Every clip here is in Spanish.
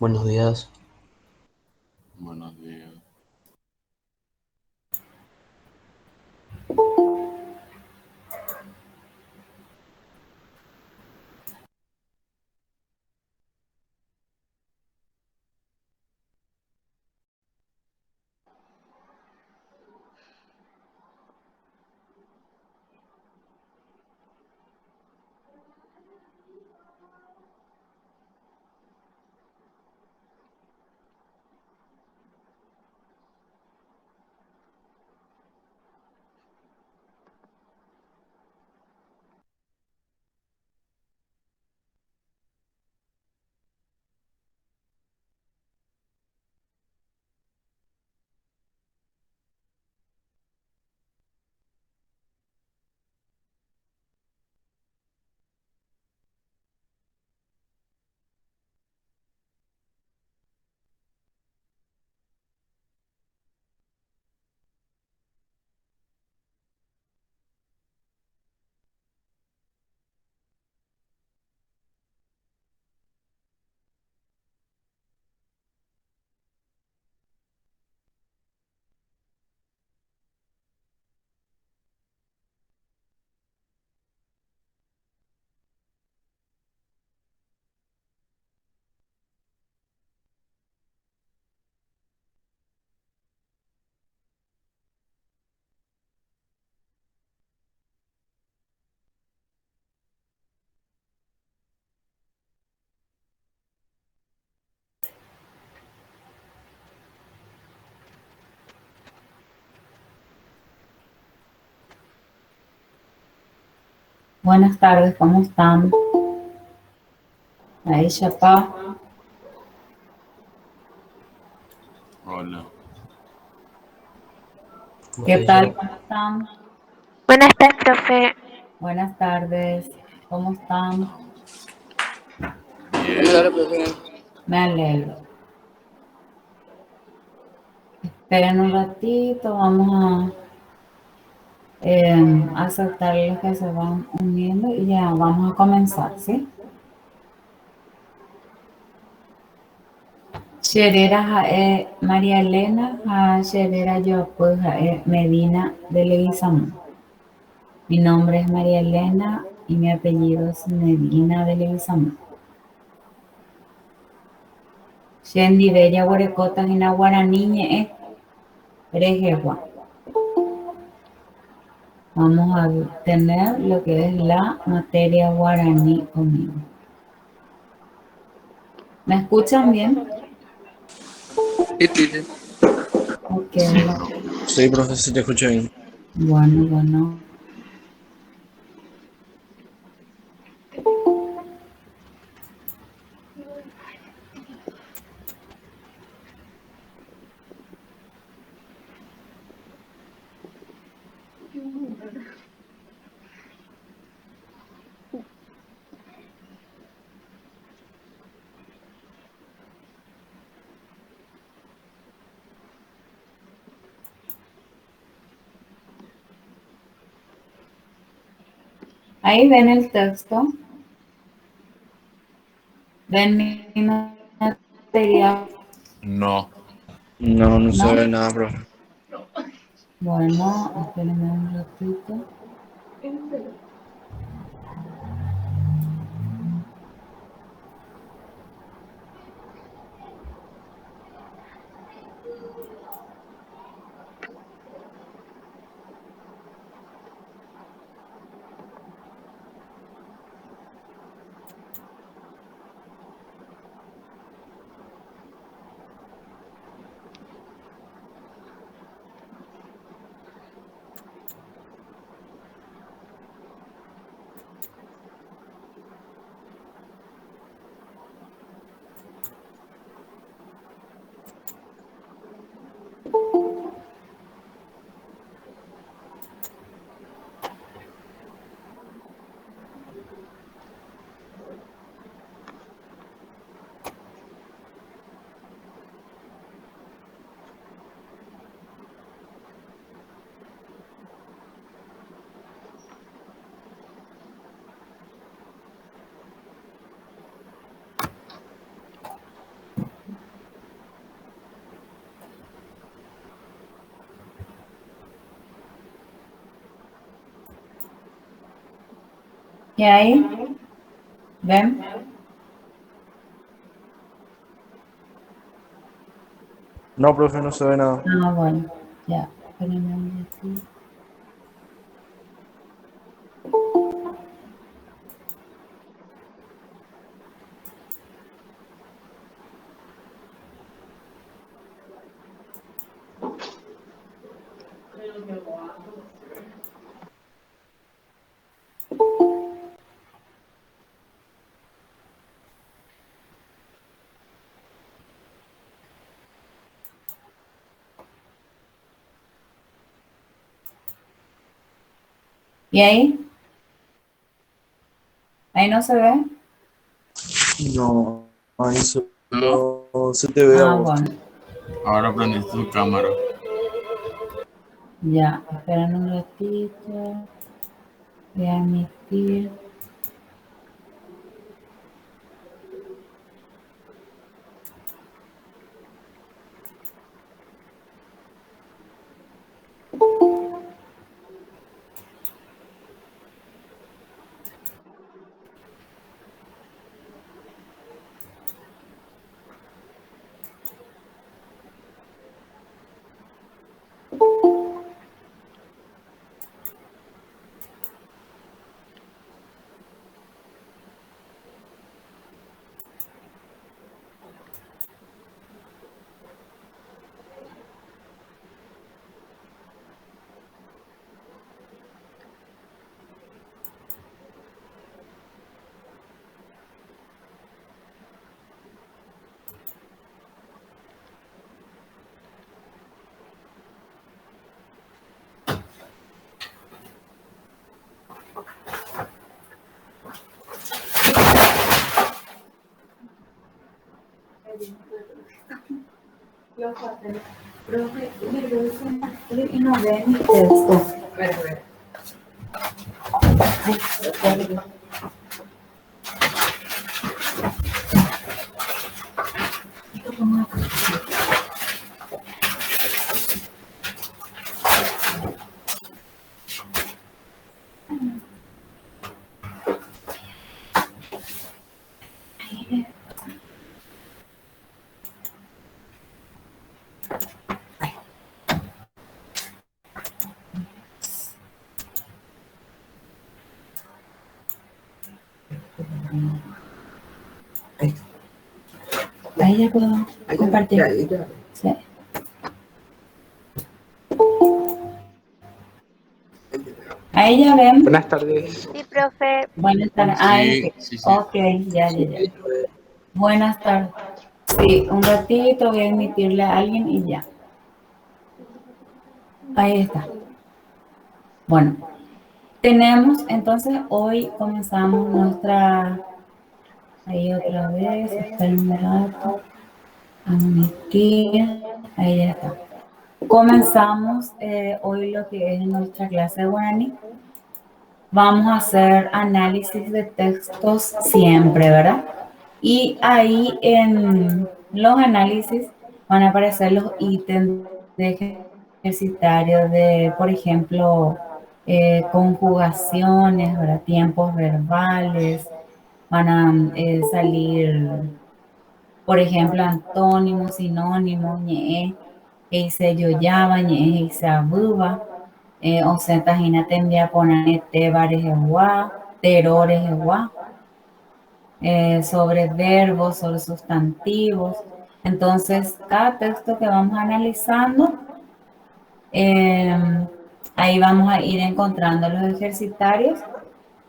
Buenos días. Buenos días. Buenas tardes, ¿cómo están? Ahí, Chapá, Hola. ¿Cómo ¿qué está tal? ella? ¿Cómo están? Buenas tardes, profe. Buenas tardes, ¿cómo están? Estamos Hola, bien. profe. Me alegro. Esperen un ratito, vamos a aceptar los que se van uniendo y ya vamos a comenzar, ¿sí? Sherera María Elena, Sherera Yoapu, Medina de Leguizamón. Mi nombre es María Elena y mi apellido es Medina de Leguizamón. Shendi Bella Huarecota Gina Guaraniñe Rejegua. Vamos a tener lo que es la materia guaraní conmigo. ¿Me escuchan bien? ¿Qué tiene? Ok. Sí, profe. Sí, profe, sí te escucho bien. Bueno, bueno. Ahí ven el texto. Ven mi materia. No. No, no se ¿No? ve nada, profe. Bueno, espérenme un ratito. ¿Y ahí? ¿Ven? No, profe, no se ve nada. Ah, bueno, ya. Espérenme un ratito. ¿Y ahí? ¿Ahí no se ve? No, ahí No. solo se te ve a Ah, vos. bueno, Ahora prendiste tu cámara. ya. Esperen un ratito. Voy a emitir. Profe, y no ve mi texto. Ahí ya puedo compartir. Sí. Ahí ya ven. Buenas tardes. Sí, profe. Buenas tardes. Sí, sí, sí. Ok, ya. Buenas tardes. Sí, un ratito voy a emitirle a alguien y ya. Ahí está. Bueno, tenemos, entonces hoy comenzamos nuestra, ahí otra vez, espera un rato, emitir, ahí ya está. Comenzamos hoy lo que es nuestra clase de guaraní. Vamos a hacer análisis de textos siempre, ¿verdad? Y ahí en los análisis van a aparecer los ítems de ejercitario de, por ejemplo, conjugaciones, ¿verdad? Tiempos verbales, van a salir, por ejemplo, antónimos, sinónimos, ñe, se yo llama, ñe, se abuba, o se tajina tendría poner te bares ewa, terores ewa, sobre verbos, sobre sustantivos. Entonces, cada texto que vamos analizando, ahí vamos a ir encontrando los ejercitarios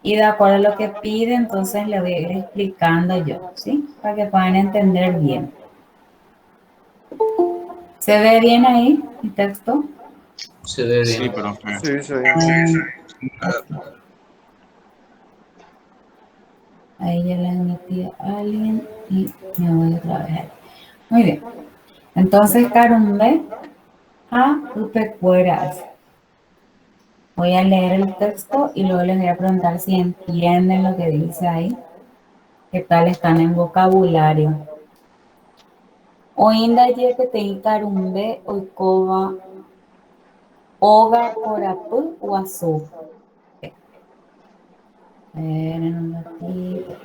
y de acuerdo a lo que pide, entonces le voy a ir explicando yo, ¿sí? Para que puedan entender bien. ¿Se ve bien ahí el texto? Se ve Sí, bien. profe. Sí, sí. Ahí ya le metí a alguien y me voy otra vez ahí. Muy bien. Entonces, Karumbe, a upecueras. Voy a leer el texto y luego les voy a preguntar si entienden lo que dice ahí. ¿Qué tal están en vocabulario? Oinda ye que te Karumbe, oikova, oga, korapu, uasu. En un ratito.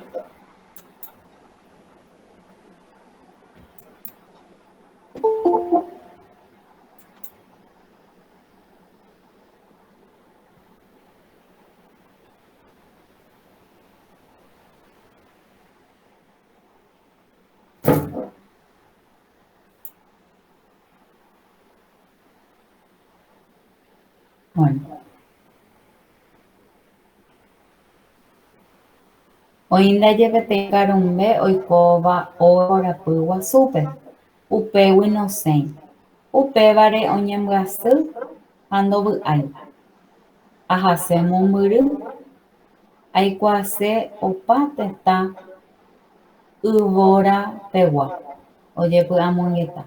Bueno. Oindajepetéi karumbe oikóva orapy guasúpe upégui nosẽi. Upévare oñembyasy ha ndovy'ái. Ahase mombyry. Aikuaase opa tetã yvórapegua ojepy'amongueta.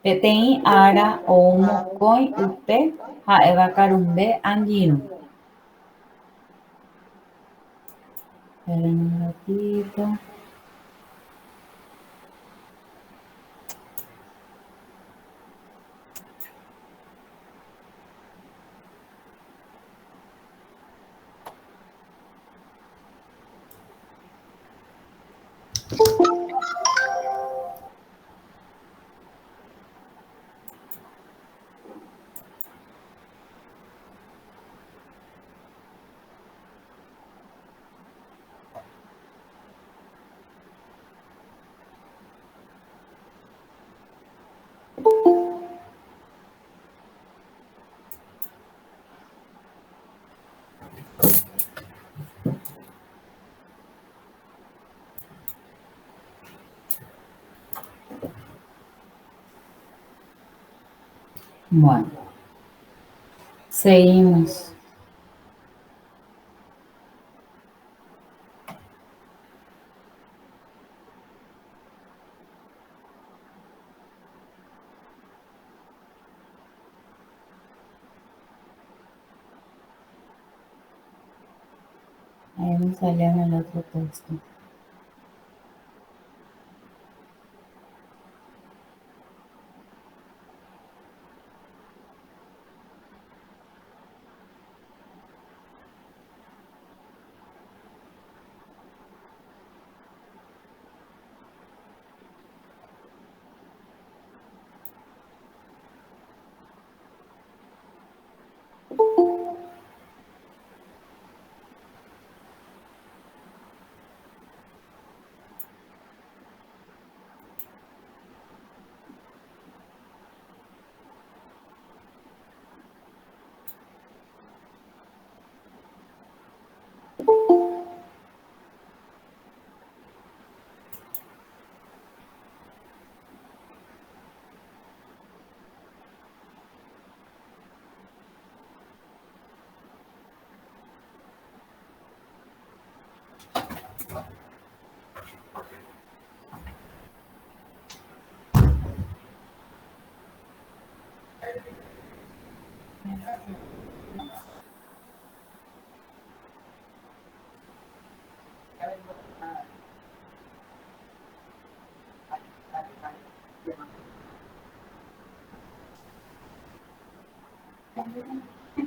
Peteĩ ára ou mokõi ype ha'éva karumbe angirũ. Esperen un ratito. Bueno, seguimos. Ahí me salió en el otro texto.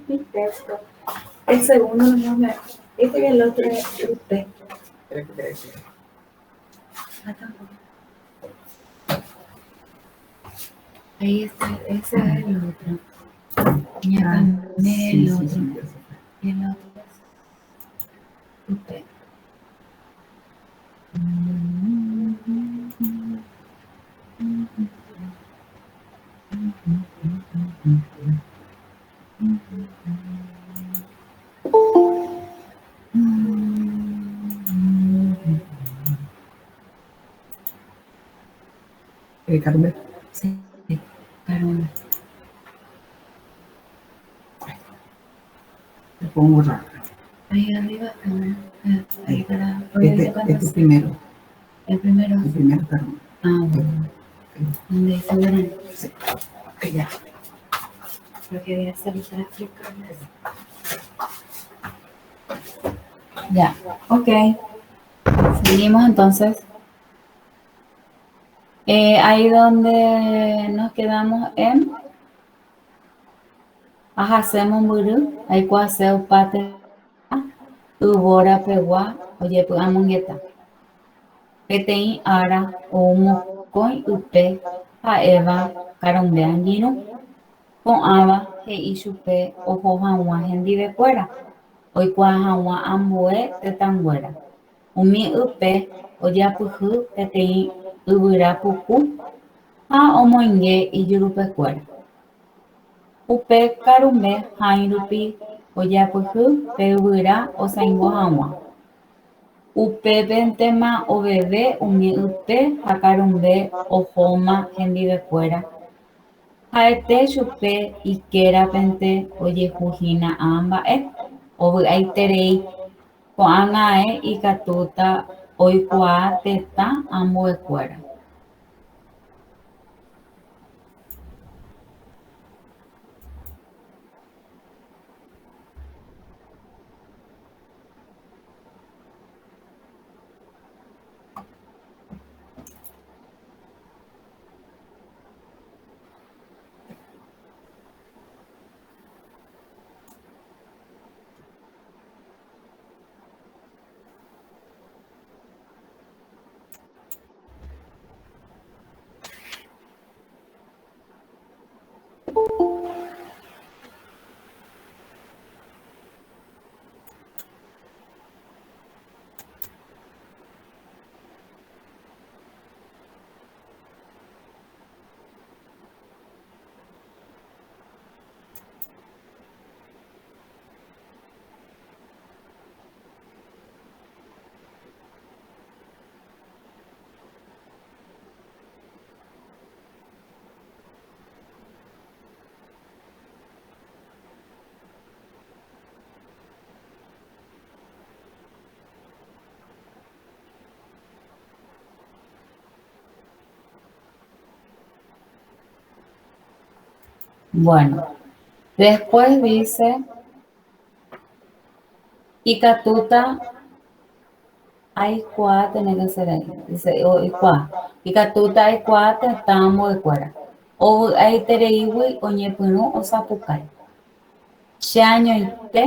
Mi texto. El segundo no me. Este y el otro es usted. Ahí está, ese es el otro. Y acá el otro. Y el otro es usted. Carmen. Sí, Carmen. Te pongo borrar. Ahí arriba, Carmen. Ahí para. Este primero. El primero. El primero, Carmen. Ah, bueno. ¿Dónde dice verano? Sí. Ok, ya. Porque voy a salir para explicarles. Ya, ok. Seguimos entonces. Ahí donde nos quedamos en Ahasemos Muru, Aikuaseo Pate, Ubora pegua, oye, pues amongueta. Peteĩ ára ou mokõi upe ha'éva karombe angirũ. Ko'ãva he'i chupe oho hag̃ua hendivekuéra. Oikuaa hag̃ua ambue tetãnguéra. Umi ype ojapyhy peteĩ yvyra puku ha omoinge ijurupekuéra. Upe karumbe hãi rupi ojapyhy pe yvyra osãingo hag̃ua. Upépentema oveve umi ype ha karumbe ohóma hendivekuéra. Ha'ete chupe ikérapente ojehuhína mba'e ovy'aiterei ko'ág̃ae ikatúta oikuaa tetã ambuekuéra. Bueno, después dice Ikatuta aikuaa tiene que ser ahí. Dice oikuaa. Ikatuta aikuaa tetãmo ekuéra. Ovy'aitereígui oñepyrũ osapukái. Cheañoite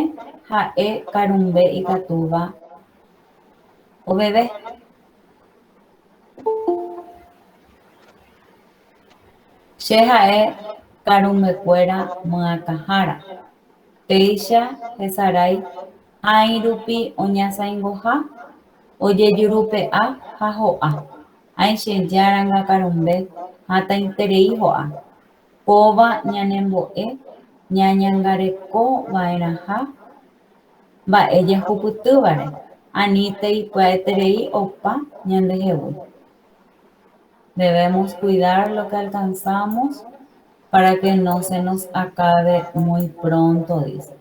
ha'e karumbe ikatúva oveve. Che ha'e karumbekuéra myakahára. Péicha hesarái hãi rupi oñasãingoha, ojejurupe'a ha ho'a. Aichejáranga karumbe hatãiterei ho'a. Kóva ñanembo'e ñañangarekova'erãha mba'e jehupytývare. Aníntei pya'eterei opa ñandehegui. Debemos cuidar lo que alcanzamos para que no se nos acabe muy pronto, dice.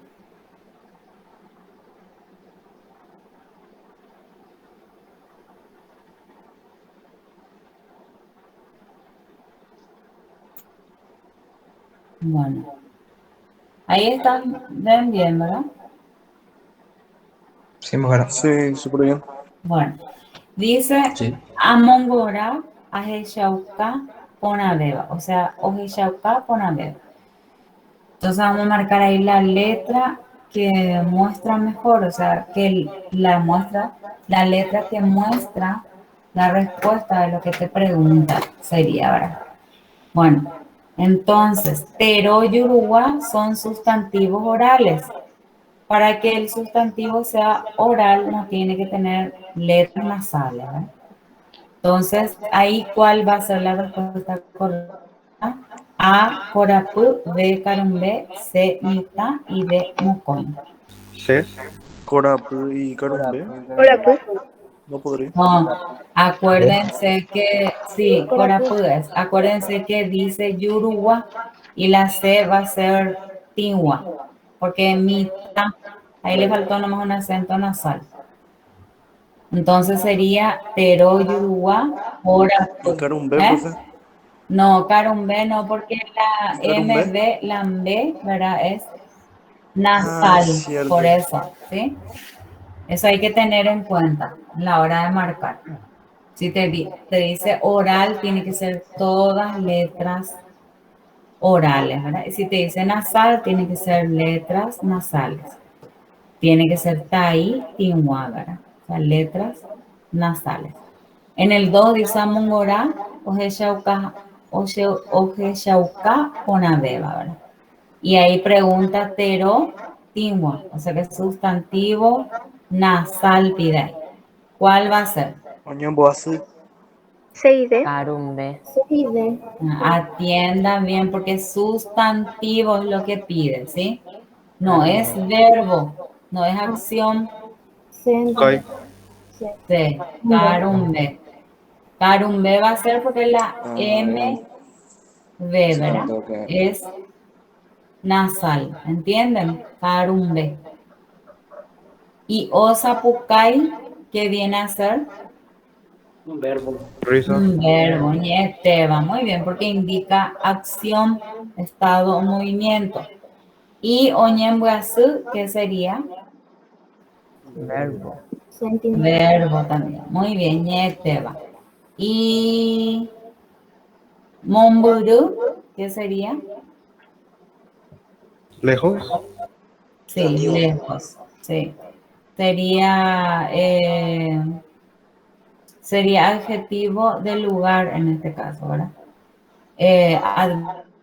Bueno, ahí están, ven bien, ¿verdad? Sí, mujer. Sí, súper bien. Bueno, dice Sí. Amongora Ajeshauka Ponabeba, o sea, Ojeshauka Ponabeba. Entonces vamos a marcar ahí la letra que muestra mejor, o sea, que la letra que muestra la respuesta de lo que te pregunta sería, ¿verdad? Bueno, entonces, Tero y Urúa son sustantivos orales. Para que el sustantivo sea oral, no tiene que tener letras nasales, ¿verdad? Entonces, ahí, ¿cuál va a ser la respuesta correcta? A, Corapú, B, Carumbé, C, Mita y D, Mocoin. Sí. Corapú y Carumbe. Hola, pues. No podría. No, acuérdense que, sí, Corapú es. Acuérdense que dice Yurugua y la C va a ser Tingua, porque Mita, ahí le faltó nomás un acento nasal. Entonces sería Tero, Yurugua, ¿Y Corapú. Carumbe, ¿Eh? profe? No, Carumbé no, porque la ¿Carumbé? MB, la B, ¿verdad? Es Ah, nasal, cierto. por eso, ¿sí? Eso hay que tener en cuenta a la hora de marcar. Si te dice oral, tiene que ser todas letras orales, ¿verdad? Y si te dice nasal, tiene que ser letras nasales. tiene que ser tai, tinwa, ¿verdad? O sea, letras nasales. En el 2 dice amongora, oje shauka, ponabeba, ¿verdad? Y ahí pregunta tero, tinwa, o sea que es sustantivo nasal pide ahí. ¿Cuál va a ser? Oñemboazu. Seide. Carumbe. Atienda bien porque es sustantivo es lo que pide, ¿sí? No Carumbe. es verbo, no es acción. Kai. Sí, carumbe. Carumbe va a ser porque la Ah, M, V, sí, ¿verdad? tengo que. Es nasal, ¿entienden? Carumbe. Y osapukai, ¿qué viene a ser? Un verbo. Risa. Un verbo, va muy bien, porque indica acción, estado o movimiento. Y oñembuazu, ¿qué sería? Verbo. Verbo también. Muy bien, va. Y momburu, ¿qué sería? Lejos. Sí, lejos. Sí. Sería, sería adjetivo de lugar en este caso, ¿verdad?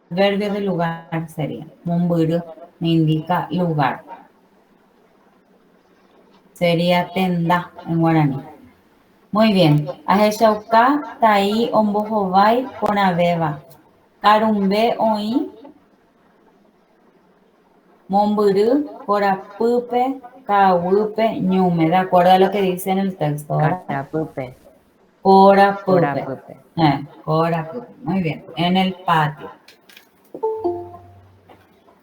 Adverbio de lugar sería. Momburu me indica lugar. Sería tenda en guaraní. Muy bien. Ajeshauka, tai, ombohovai, ponabeba. Karumbe, oi. Momburu, corapüpe, kawupe, ñume. De acuerdo a lo que dice en el texto, ¿verdad? Carapupe. Corapüpe. Corapupe. Corapüpe. Muy bien. En el patio.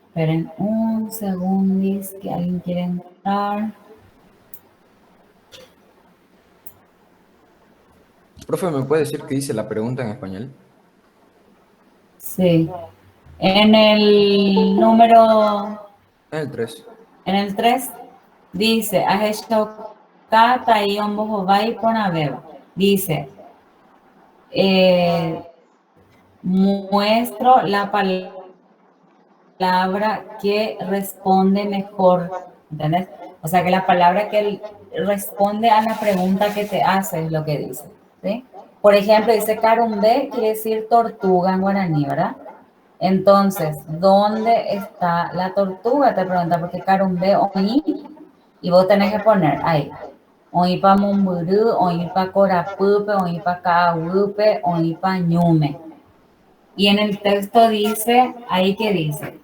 Esperen un segundis que alguien quiere entrar. Profe, ¿me puede decir qué dice la pregunta en español? Sí. En el número, El 3. en el 3, dice, Aheshauka Taiyon Bohovai Ponabeba. Dice, muestro la palabra que responde mejor. ¿Entendés? O sea, que la palabra que responde a la pregunta que te hace es lo que dice. ¿Sí? Por ejemplo, dice Carumbe, quiere decir tortuga en guaraní, ¿verdad? Entonces, ¿dónde está la tortuga? Te pregunta, porque Carumbe oí, y vos tenés que poner ahí. Oí pa Mumburu, oí pa Corapupe, oí pa Cahupe, oí pa Ñume. Y en el texto dice, ahí que dice,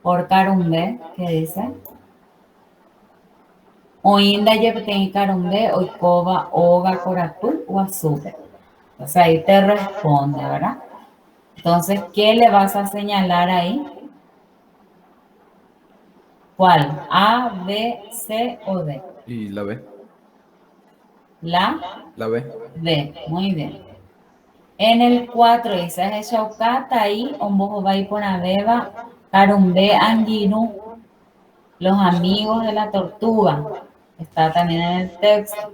por Carumbe, ¿qué dice? Oinda yepten Carumbe, oikoba, oga, Corapu, Guasupe. O sea, ahí te responde, ¿verdad? Entonces, ¿qué le vas a señalar ahí? ¿Cuál? ¿A, B, C o D? Y la B. La La B. D. Muy bien. En el 4 dice, Shaukata y Ombojo Baiponabeba, Carumbe Anginu, los amigos de la tortuga. Está también en el texto.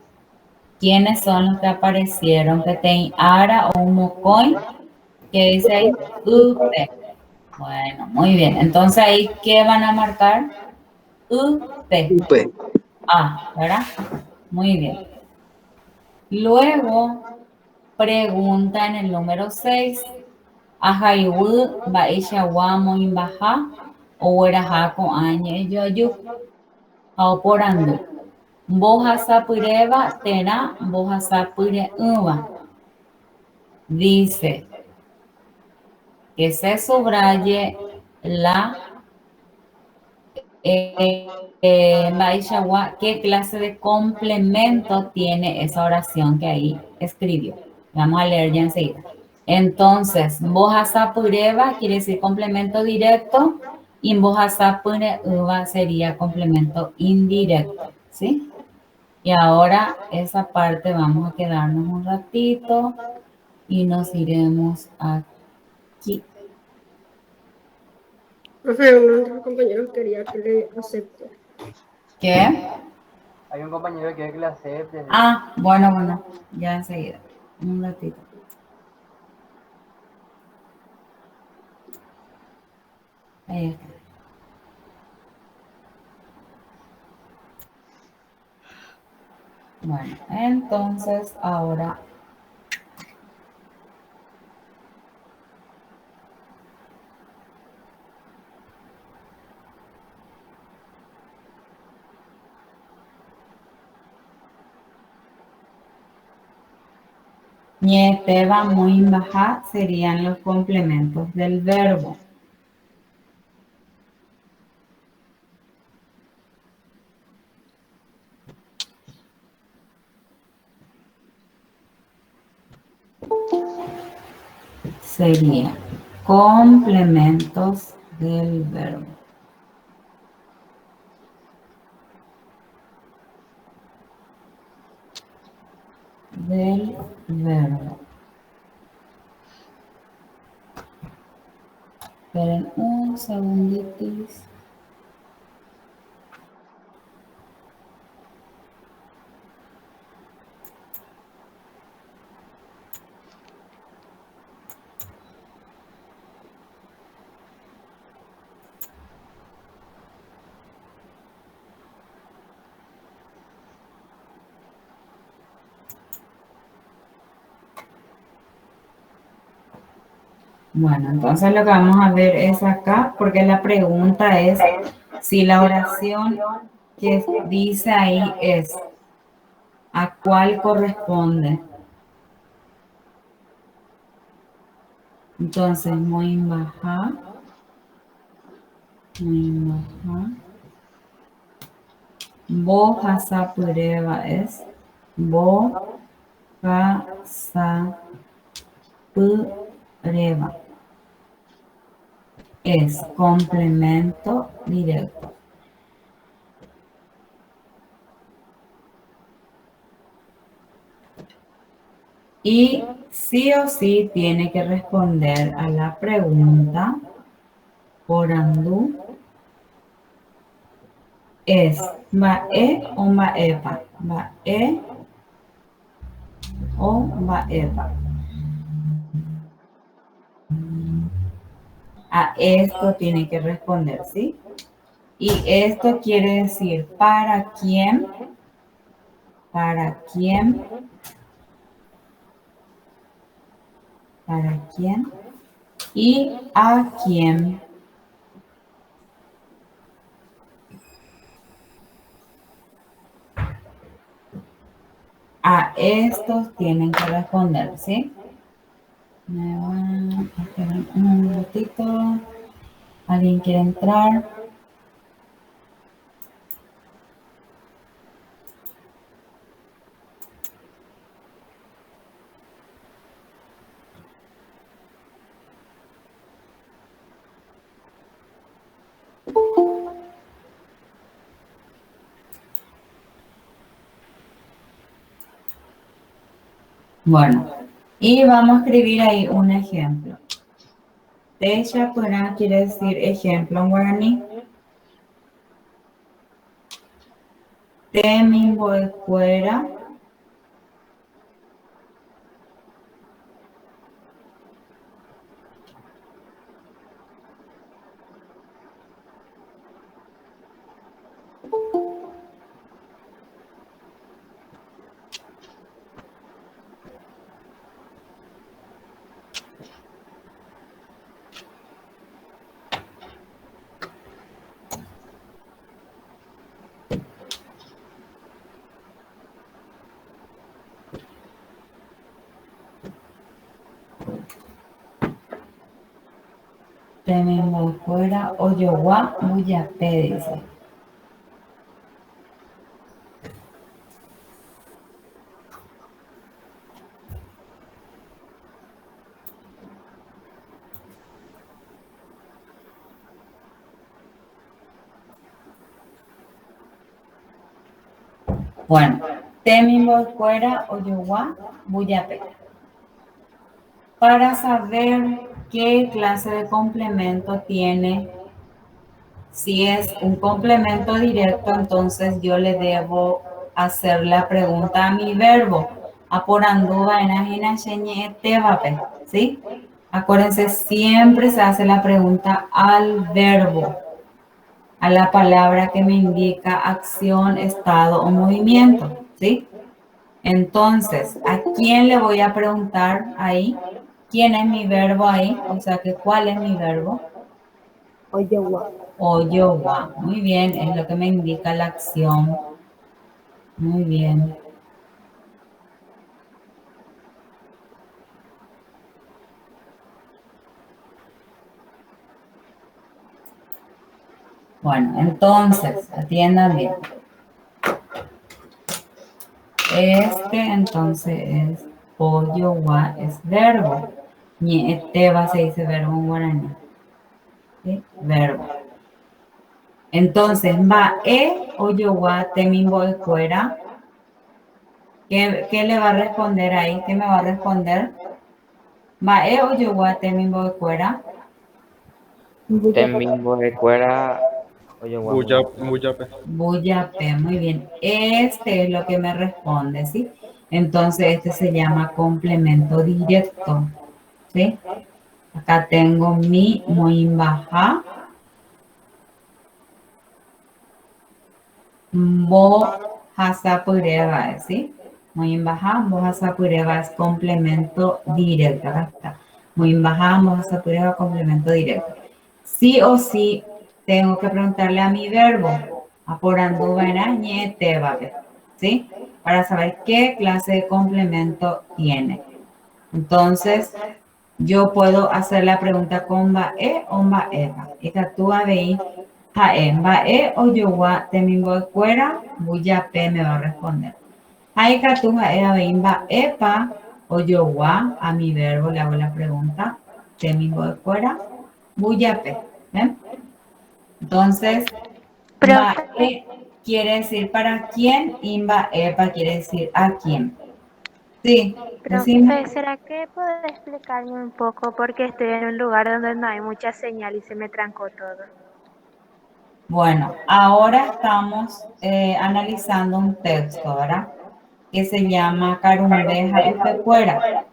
¿Quiénes son los que aparecieron? Que ten Ara o Mocoin, que dice ahí, Upe. Bueno, muy bien. Entonces ahí, ¿qué van a marcar? Upe. Upe. Ah, ¿verdad? Muy bien. Luego, pregunta en el número 6. Ajaiwu baishawa moimbaja o weraja con añe yoyu. Aoporandu. Boja sapureva tena boja sapure uva. Dice que se subraye la Baishawa, ¿qué clase de complemento tiene esa oración que ahí escribió? Vamos a leer ya enseguida. Entonces, Bohasapureva quiere decir complemento directo y Bohasapureva sería complemento indirecto, ¿sí? Y ahora esa parte vamos a quedarnos un ratito y nos iremos aquí. Profe, uno de los compañeros quería que le acepte. ¿Qué? Hay un compañero que quiere que le acepte. Ah, bueno, ya enseguida. Un ratito. Ahí está. Bueno, entonces ahora Ñeteba muy baja serían los complementos del verbo. Sería complementos del verbo. Del verbo. Esperen un segundito. Bueno, entonces lo que vamos a ver es acá, porque la pregunta es si la oración que dice ahí es ¿a cuál corresponde? Entonces, muy baja. Bo hasa pureva es bo hasa pureva. Es complemento directo. Y sí o sí tiene que responder a la pregunta Orandu es ¿Ba'e o ba'epa? ¿Ba'e o ba'epa? A esto tiene que responder, ¿sí? Y esto quiere decir ¿para quién? ¿Para quién? ¿Para quién? Y ¿a quién? A estos tienen que responder, ¿sí? Me van a esperar un minutito. ¿Alguien quiere entrar? Bueno, y vamos a escribir ahí un ejemplo. Techa pura quiere decir ejemplo en guaraní. Temimbo fuera. Temimbo fuera Oyowa Muyapé dice. Bueno, Temimbo fuera Oyowa Muyapé. Para saber qué clase de complemento tiene, si es un complemento directo, entonces yo le debo hacer la pregunta a mi verbo. Aporanduba en ajena tevape, ¿sí? Acuérdense, siempre se hace la pregunta al verbo, a la palabra que me indica acción, estado o movimiento, ¿sí? Entonces, ¿a quién le voy a preguntar ahí? ¿Quién es mi verbo ahí? O sea, que ¿cuál es mi verbo? Oyowa. Oyowa. Muy bien, es lo que me indica la acción. Muy bien. Bueno, entonces, atiendan bien. Entonces es Oyowa, es verbo. Ñeteba se dice verbo en guaraní. ¿Sí? Verbo. Entonces, va Oyowa temimbo de fuera. ¿Qué le va a responder ahí? ¿Qué me va a responder? Va Oyowa temimbo de fuera. Temimbo de cuera. Oye, guapo. Buyape, muy bien. Este es lo que me responde, ¿sí? Entonces, este se llama complemento directo, ¿sí? Acá tengo mi moimbaja. Bo hasapureva, ¿sí? Moimbaja, bo hasapureva es complemento directo. Acá está. Moimbaja, bo hasapureva, complemento directo. Sí o sí tengo que preguntarle a mi verbo, ¿sí? Para saber qué clase de complemento tiene. Entonces, yo puedo hacer la pregunta con bae o baeva. Esta tú veis, bae o yowa temimbo de fuera, buya pe me va a responder. Aika tú veis baepa o yowa, a mi verbo le hago la pregunta, temimbo de fuera, buya pe. ¿Ven? Entonces, Profe, bae quiere decir para quién y baepa quiere decir a quién. Sí, decime. profe, ¿será que puede explicarme un poco? Porque estoy en un lugar donde no hay mucha señal y se me trancó todo. Bueno, ahora estamos analizando un texto, ¿verdad? Que se llama Carumbeja y Pecuera.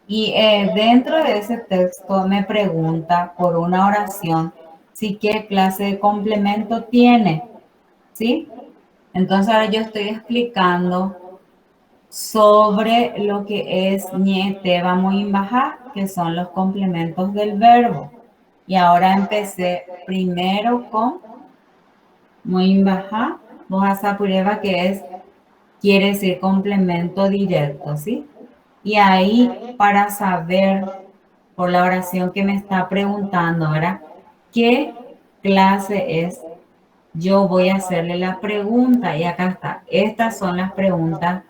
Y dentro de ese texto me pregunta por una oración si qué clase de complemento tiene, ¿sí? Entonces ahora yo estoy explicando sobre lo que es ñete, vamos a bajar, que son los complementos del verbo. Y ahora empecé primero con muy baja, moja prueba que quiere decir complemento directo, ¿sí? Y ahí para saber por la oración que me está preguntando, ¿verdad? ¿Qué clase es? Yo voy a hacerle la pregunta y acá está. Estas son las preguntas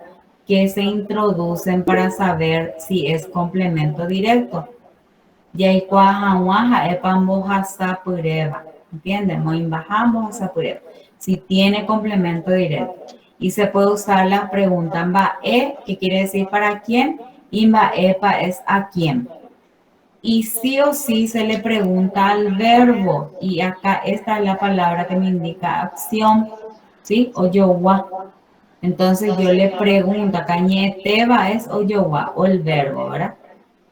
que se introducen para saber si es complemento directo. ¿Entienden? Si tiene complemento directo. Y se puede usar la pregunta bae, que quiere decir para quién, y baepa es a quién. Y sí o sí se le pregunta al verbo. Y acá esta es la palabra que me indica acción, ¿sí? Oyowa. Entonces yo le pregunto, acá ñeteba es oyowa, o el verbo, ¿verdad?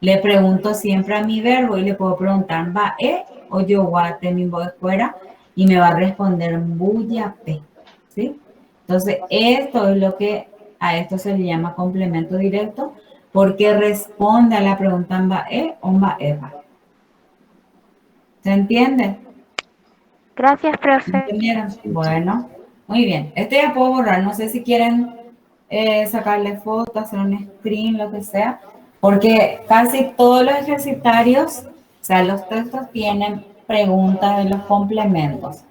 Le pregunto siempre a mi verbo y le puedo preguntar bae oyowa temimbo de fuera y me va a responder buyape, ¿sí? Entonces esto es lo que a esto se le llama complemento directo porque responde a la pregunta bae o baeva. ¿Se entiende? Gracias, profe. ¿Entendieron? Bueno, muy bien. Este ya puedo borrar. No sé si quieren sacarle fotos, hacer un screen, lo que sea. Porque casi todos los ejercitarios, o sea, los textos tienen preguntas de los complementos.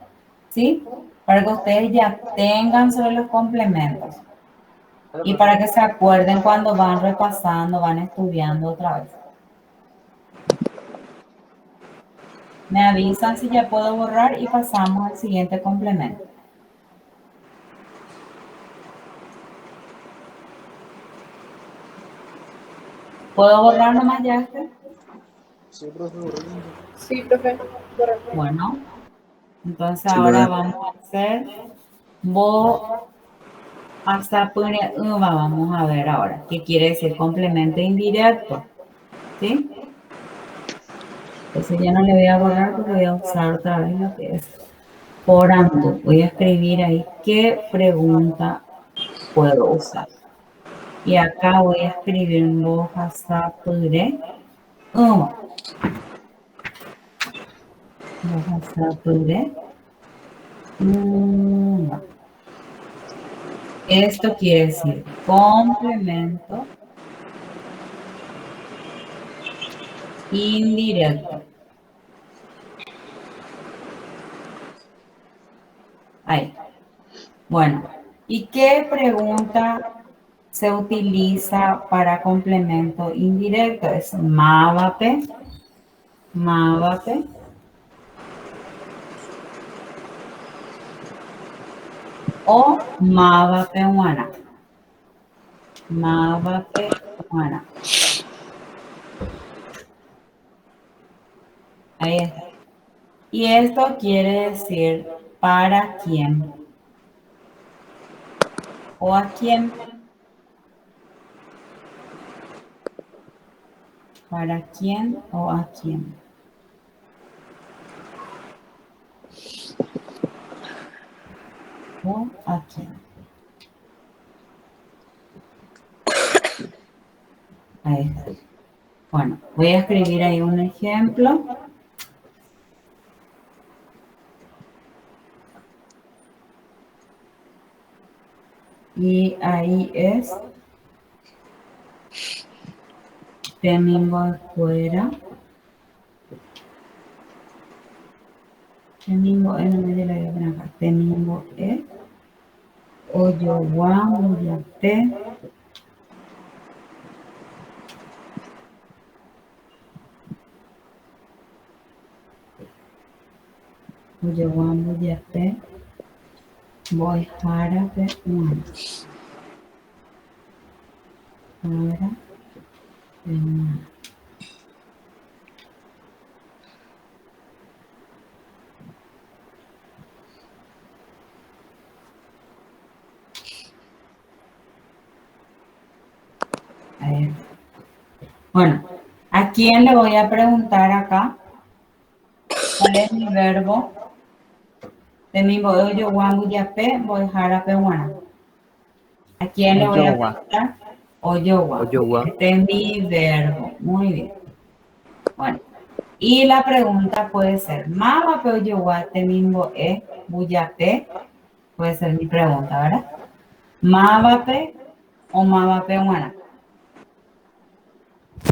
¿Sí? Para que ustedes ya tengan sobre los complementos. Y para que se acuerden cuando van repasando, van estudiando otra vez. Me avisan si ya puedo borrar y pasamos al siguiente complemento. ¿Puedo borrar nomás ya este? Sí, profe. Bueno, entonces ahora vamos a hacer vamos a ver ahora, ¿qué quiere decir complemento indirecto? ¿Sí? Entonces ya no le voy a borrar porque voy a usar otra vez lo que es orando. Voy a escribir ahí qué pregunta puedo usar. Y acá voy a escribir en voz sapure. Voz sapure. Esto quiere decir complemento indirecto. Ahí. Bueno, ¿y qué pregunta se utiliza para complemento indirecto? Es mávape, mávape. O mávape humana. Mávape humana. Ahí está. Y esto quiere decir para quién. O a quién. ¿Para quién o a quién? ¿O a quién? Ahí está. Bueno, voy a escribir ahí un ejemplo. Y ahí es Temingo fuera. Temingo es no me de la granja. Temingo es Oyowa Muyate. Oyowa Muyate. Voy jarape una. Jarape una. Ahí. Bueno, ¿a quién le voy a preguntar acá? ¿Cuál es mi verbo? De mi voy yo guanguyape, voy jarape una. ¿A quién le voy a preguntar? Oyowa. Este es mi verbo. Muy bien. Bueno, y la pregunta puede ser, ¿Mávape oyowa te mismo es buyape? Puede ser mi pregunta, ¿verdad? ¿Mávape o mávape una?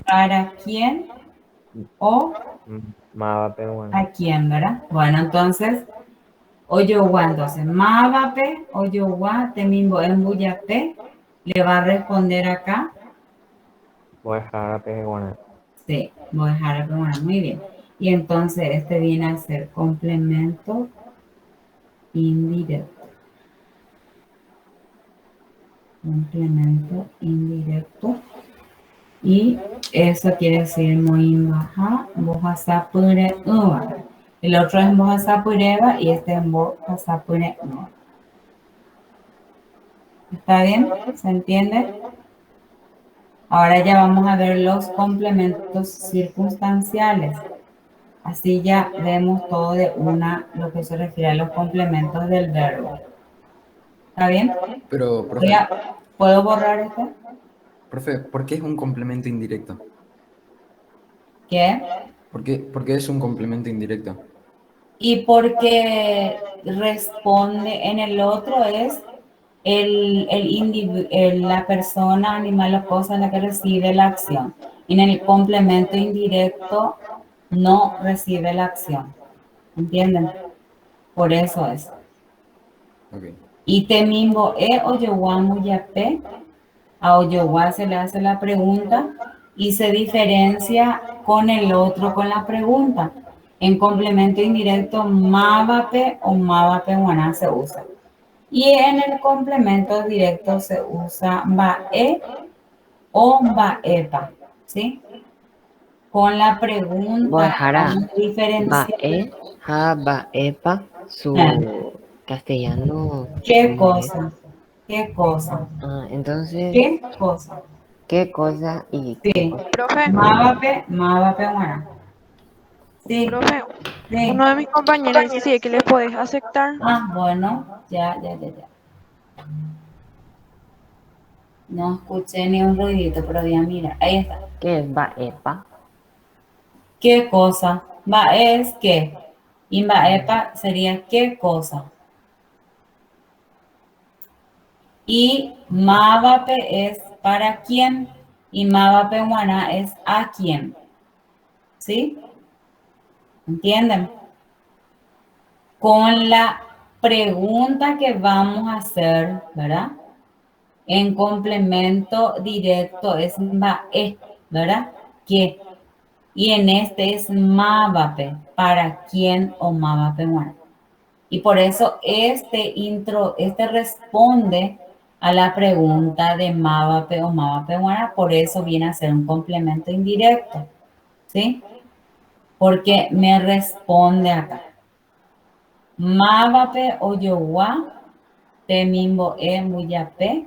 ¿Para quién o a quién, verdad? Bueno, entonces, oyowa, entonces, ¿Mávape oyowa te mismo es buyape? Le va a responder acá. Voy a dejar a peguana. Sí, voy a dejar a peguana, muy bien. Y entonces este viene a ser complemento indirecto. Complemento indirecto. Y eso quiere decir muy baja, bojasapure uva. El otro es bojasapureva y este es bojasapure uva. ¿Está bien? ¿Se entiende? Ahora ya vamos a ver los complementos circunstanciales. Así ya vemos todo de una, lo que se refiere a los complementos del verbo. ¿Está bien? Pero, profe, ¿Puedo borrar esto? profe, ¿por qué es un complemento indirecto? ¿Qué? ¿Por qué es un complemento indirecto? Y porque responde en el otro es la persona, animal o cosa la que recibe la acción. En el complemento indirecto no recibe la acción. ¿Entienden? Por eso es. Okay. Y temimbo oyowa muyape. A oyowa se le hace la pregunta y se diferencia con el otro con la pregunta. En complemento indirecto, mávape o mávape guaná se usa. Y en el complemento directo se usa bae o baepa, ¿sí? Con la pregunta Bae, ja, baepa, su castellano. ¿Qué cosa? ¿Qué cosa? Ah, entonces, ¿Qué cosa? ¿qué cosa y Sí. qué cosa? Profe, Mávape, buena. Sí. profe, Sí. uno de mis compañeros dice que le podés aceptar. Ah, bueno, ya. No escuché ni un ruidito, pero voy a mirar. Ahí está. ¿Qué es baepa? ¿Qué cosa? Va es qué. Y epa sería qué cosa. Y Mavape es para quién. Y Mavape Guaná es a quién. ¿Sí? ¿Entienden? Con la pregunta que vamos a hacer, ¿verdad? En complemento directo es MAE, ¿verdad? ¿Qué? Y en este es Mavape, ¿para quién o Mavape Guaná? Y por eso este responde a la pregunta de Mavape o Mavape Guaná, por eso viene a ser un complemento indirecto, ¿sí? Porque me responde acá. Mavape o Yoguá, Temimbo e Muyape,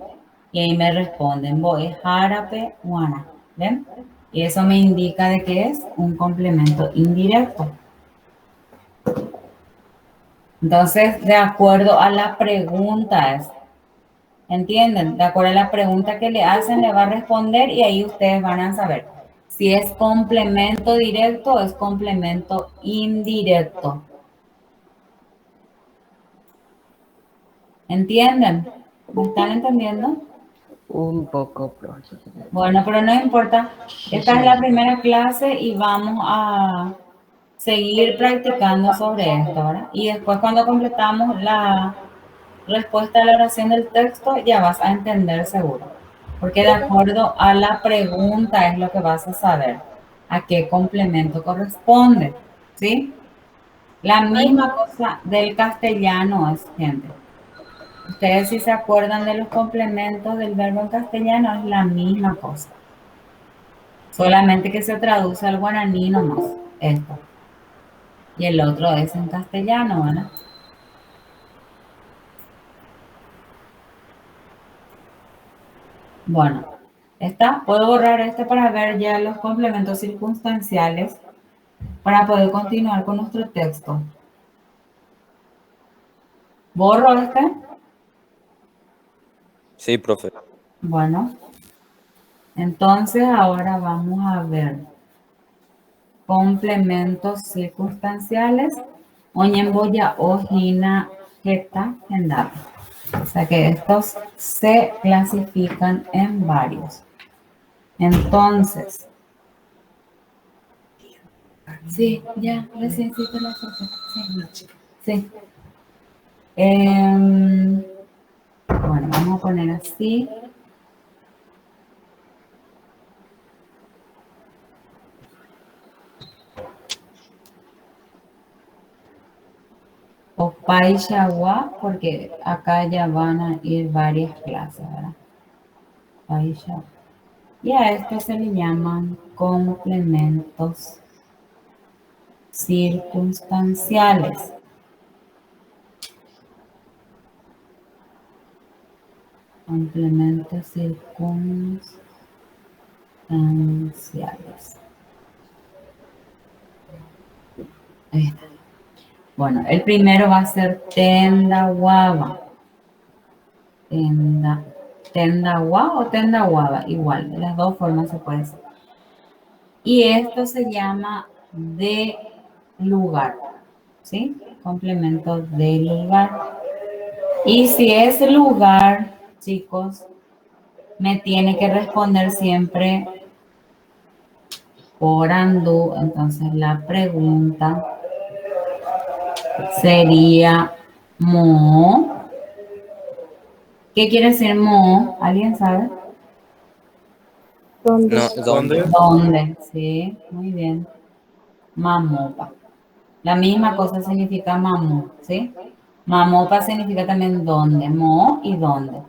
y ahí me responden, Boe Jarape Guaná, ¿ven? Y eso me indica de que es un complemento indirecto. Entonces, de acuerdo a la pregunta, ¿entienden? De acuerdo a la pregunta que le hacen, le va a responder y ahí ustedes van a saber si es complemento directo o es complemento indirecto. ¿Entienden? ¿Me están entendiendo? Un poco, profe. Bueno, pero no importa. Esta es la primera clase y vamos a seguir practicando sobre esto, ¿verdad? Y después cuando completamos la respuesta a la oración del texto, ya vas a entender seguro. Porque de acuerdo a la pregunta es lo que vas a saber a qué complemento corresponde, ¿sí? La misma cosa del castellano es, gente. Ustedes si se acuerdan de los complementos del verbo en castellano, es la misma cosa. Solamente que se traduce al guaraní nomás, esto. Y el otro es en castellano, ¿verdad? Bueno, ¿está? Puedo borrar este para ver ya los complementos circunstanciales para poder continuar con nuestro texto. ¿Borro este? Sí, profe. Bueno, entonces ahora vamos a ver complementos circunstanciales. Oñemboya ojina jeta gendata. O sea que estos se clasifican en varios. Entonces, sí, ya, recién sí te lo supe. Sí. Bueno, vamos a poner así. O Paishawa, porque acá ya van a ir varias clases, ¿verdad? Paishawa. Y a esto se le llaman complementos circunstanciales. Complementos circunstanciales. Ahí está. Bueno, el primero va a ser tendahuaba. Tendahuá o tendahuaba, igual, de las dos formas se puede decir. Y esto se llama de lugar, ¿sí? Complemento de lugar. Y si es lugar, chicos, me tiene que responder siempre por andú. Entonces la pregunta sería mo. ¿Qué quiere decir mo? ¿Alguien sabe? ¿Dónde? No, ¿dónde? ¿Dónde? Sí, muy bien. Mamopa. La misma cosa significa mamó, ¿sí? Mamopa significa también dónde, mo y dónde.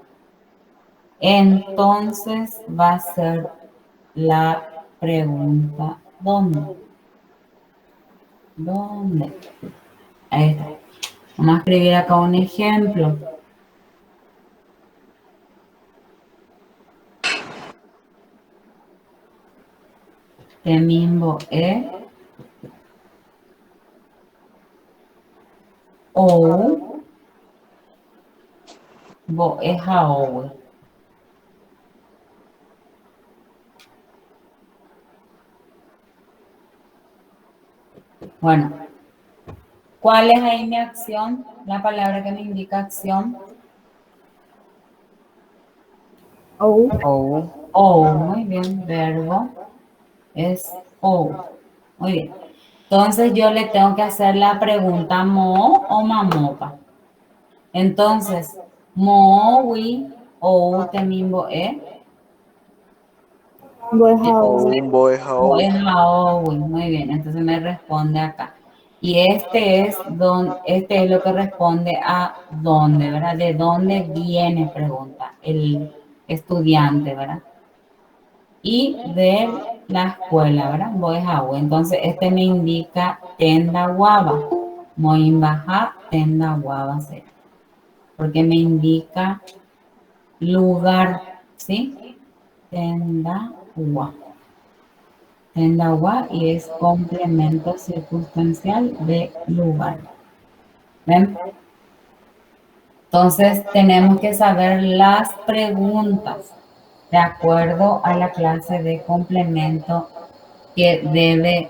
Entonces va a ser la pregunta ¿dónde? ¿Dónde? Ahí está. Vamos a escribir acá un ejemplo. Temimbo ou bo jaowe. Bueno, ¿cuál es ahí mi acción? La palabra que me indica acción. O. Muy bien, verbo es o. Muy bien. Entonces yo le tengo que hacer la pregunta mo o mamopa. Entonces, mo, wi, o, temimbo, o es o, wi. Muy bien, entonces me responde acá. Y este es lo que responde a dónde, ¿verdad? ¿De dónde viene? Pregunta el estudiante, ¿verdad? Y de la escuela, ¿verdad? Voy a entonces este me indica tenda guava. Moimbaja, tenda guava, ¿sí? Porque me indica lugar, ¿sí? Tenda guava. Tenda guava y es complemento circunstancial de lugar. ¿Ven? Entonces tenemos que saber las preguntas de acuerdo a la clase de complemento que debe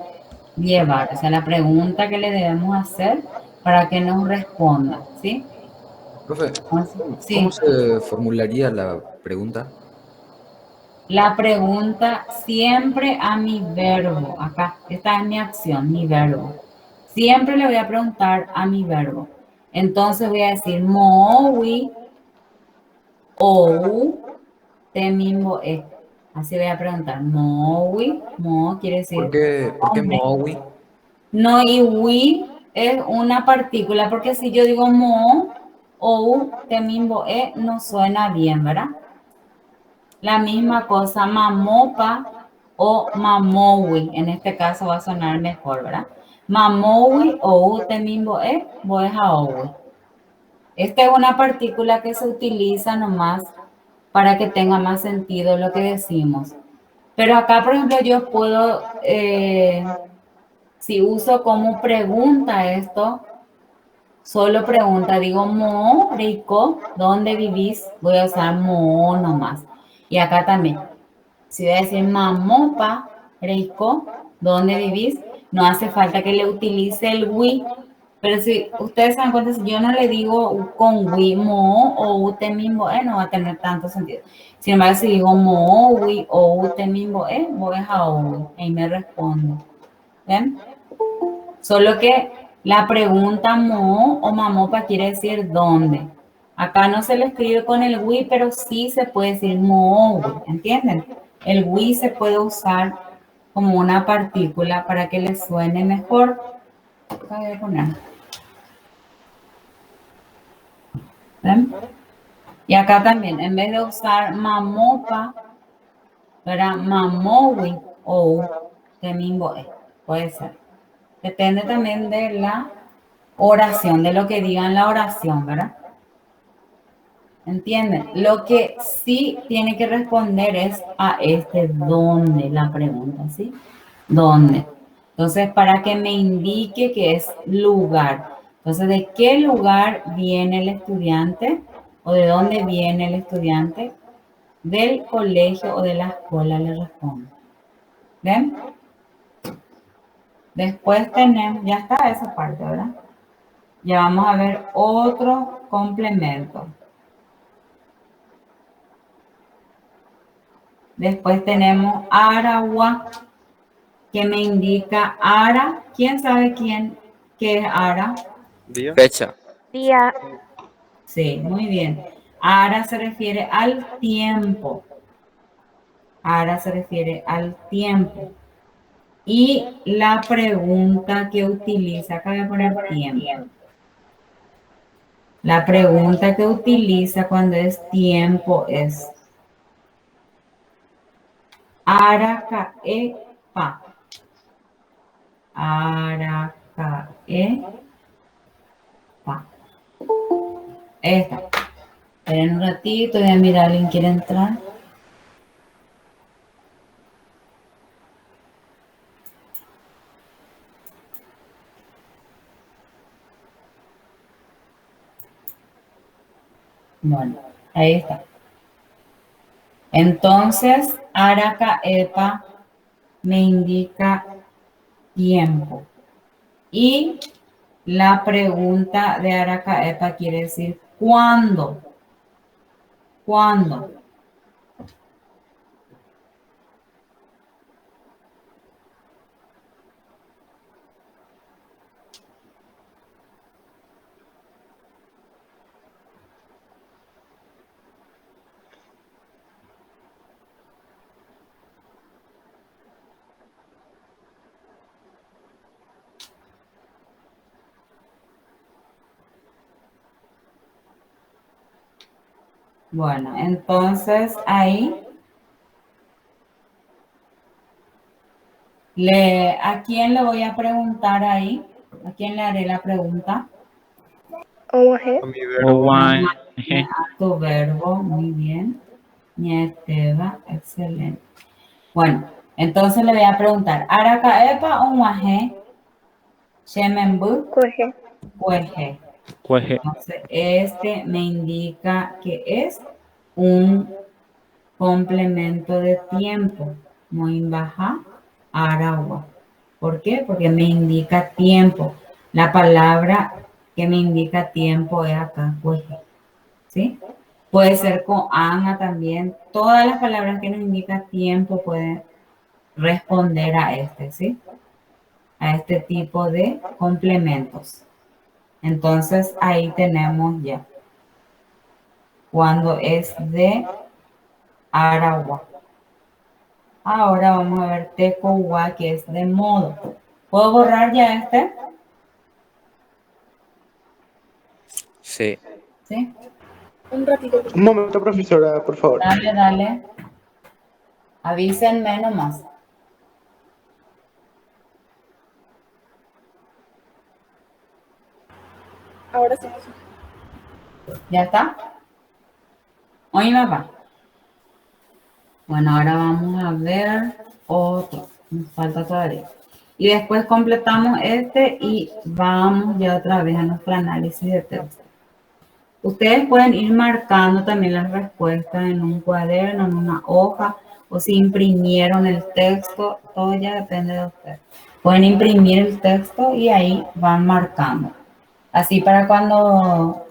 llevar, o sea, la pregunta que le debemos hacer para que nos responda, ¿sí? Profe, ¿cómo Sí, se formularía la pregunta? la pregunta siempre a mi verbo, acá, esta es mi acción, mi verbo. Siempre le voy a preguntar a mi verbo. Entonces voy a decir mowi o temimbo e. Así voy a preguntar mowi, mo quiere decir ¿Por qué hombre. Mowi? No, y we es una partícula, porque si yo digo mo o temimbo no suena bien, ¿verdad? La misma cosa, mamopa o mamowi, en este caso va a sonar mejor, ¿verdad? Mamowi o temimbo voy a owi. Esta es una partícula que se utiliza nomás para que tenga más sentido lo que decimos. Pero acá, por ejemplo, yo puedo, si uso como pregunta esto, solo pregunta, digo mo, rico, ¿dónde vivís? Voy a usar mo nomás. Y acá también, si voy a decir mamopa, rico, ¿dónde vivís? No hace falta que le utilice el we. Pero si ustedes se dan cuenta, si yo no le digo con we, mo o ute mismo, no va a tener tanto sentido. Sin embargo, si digo mo, we o ute mismo, voy a o, y me responde. ¿Ven? Solo que la pregunta mo o mamopa quiere decir dónde. Acá no se le escribe con el we, pero sí se puede decir mo, we, ¿entienden? El we se puede usar como una partícula para que le suene mejor. Acá voy a poner. ¿Ven? Y acá también, en vez de usar mamopa, ¿verdad? Mamowi o temimbo, puede ser. Depende también de la oración, de lo que diga en la oración, ¿verdad? ¿Entienden? Lo que sí tiene que responder es a este dónde, la pregunta, ¿sí? ¿Dónde? Entonces, para que me indique que es lugar. Entonces, ¿de qué lugar viene el estudiante? ¿O de dónde viene el estudiante? Del colegio o de la escuela, le respondo. ¿Ven? Después tenemos, ya está esa parte, ¿verdad? Ya vamos a ver otro complemento. Después tenemos Aragua, que me indica Ara. ¿Quién sabe qué es Ara? Fecha. Día, Sí, muy bien. Ara se refiere al tiempo. Ara se refiere al tiempo. Y la pregunta que utiliza, acá voy a poner tiempo. La pregunta que utiliza cuando es tiempo es Aracaepa. Aracaepa. Esta. Esperen un ratito, voy a mirar, ¿alguien quiere entrar? Bueno, ahí está. Entonces, Aracaepa me indica tiempo. Y la pregunta de Aracaepa quiere decir ¿cuándo? ¿Cuándo? Bueno, entonces ahí ¿a quién le voy a preguntar ahí? ¿A quién le haré la pregunta? Omaje. A tu verbo, muy bien. Ñeteba, excelente. Bueno, entonces le voy a preguntar, ¿Aracaepa o Maje? Shemembu, Cueje. Cueje. Cueje. Entonces, este me indica que es un complemento de tiempo. Muy baja, aragua. ¿Por qué? Porque me indica tiempo. La palabra que me indica tiempo es acá, cueje. ¿Sí? Puede ser con anga también. Todas las palabras que nos indican tiempo pueden responder a este, ¿sí? A este tipo de complementos. Entonces, ahí tenemos ya. Cuando es de Aragua. Ahora vamos a ver Tecoua, que es de modo. ¿Puedo borrar ya este? Sí. ¿Sí? Un ratito. Un momento, profesora, por favor. Dale, dale. Avísenme nomás. Ahora sí. ¿Ya está? Oye, papá. Bueno, ahora vamos a ver otro. Nos falta todavía. Y después completamos este y vamos ya otra vez a nuestro análisis de texto. Ustedes pueden ir marcando también las respuestas en un cuaderno, en una hoja, o si imprimieron el texto, todo ya depende de ustedes. Pueden imprimir el texto y ahí van marcando. Así para cuando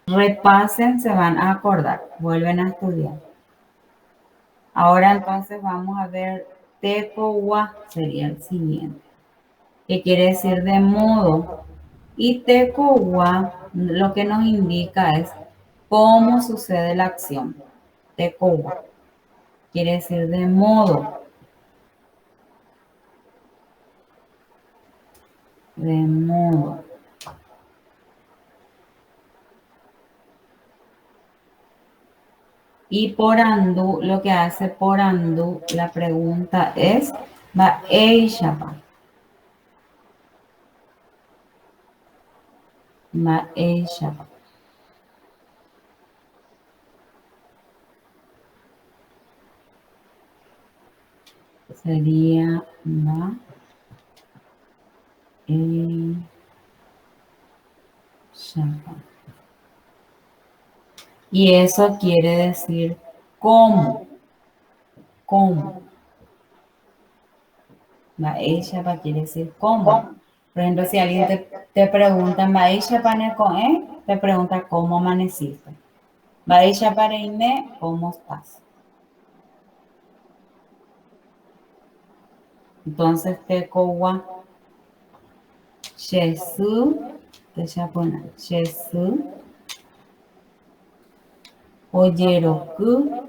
repasen se van a acordar, vuelven a estudiar. Ahora entonces vamos a ver Tecoua, sería el siguiente, que quiere decir de modo. Y Tecoua lo que nos indica es cómo sucede la acción. Tecoua quiere decir de modo. De modo. Y por andú, lo que hace por andú, la pregunta es, va eishapa. Va eishapa. Sería va eishapa. Y eso quiere decir cómo. ¿Cómo? Maishapa quiere decir cómo. Por ejemplo, si alguien te pregunta, Maishapa necoe, te pregunta cómo amaneciste. Maishapa reine, ¿cómo estás? Entonces, tecowa, Jesu, te japona, Jesu, oyeroku,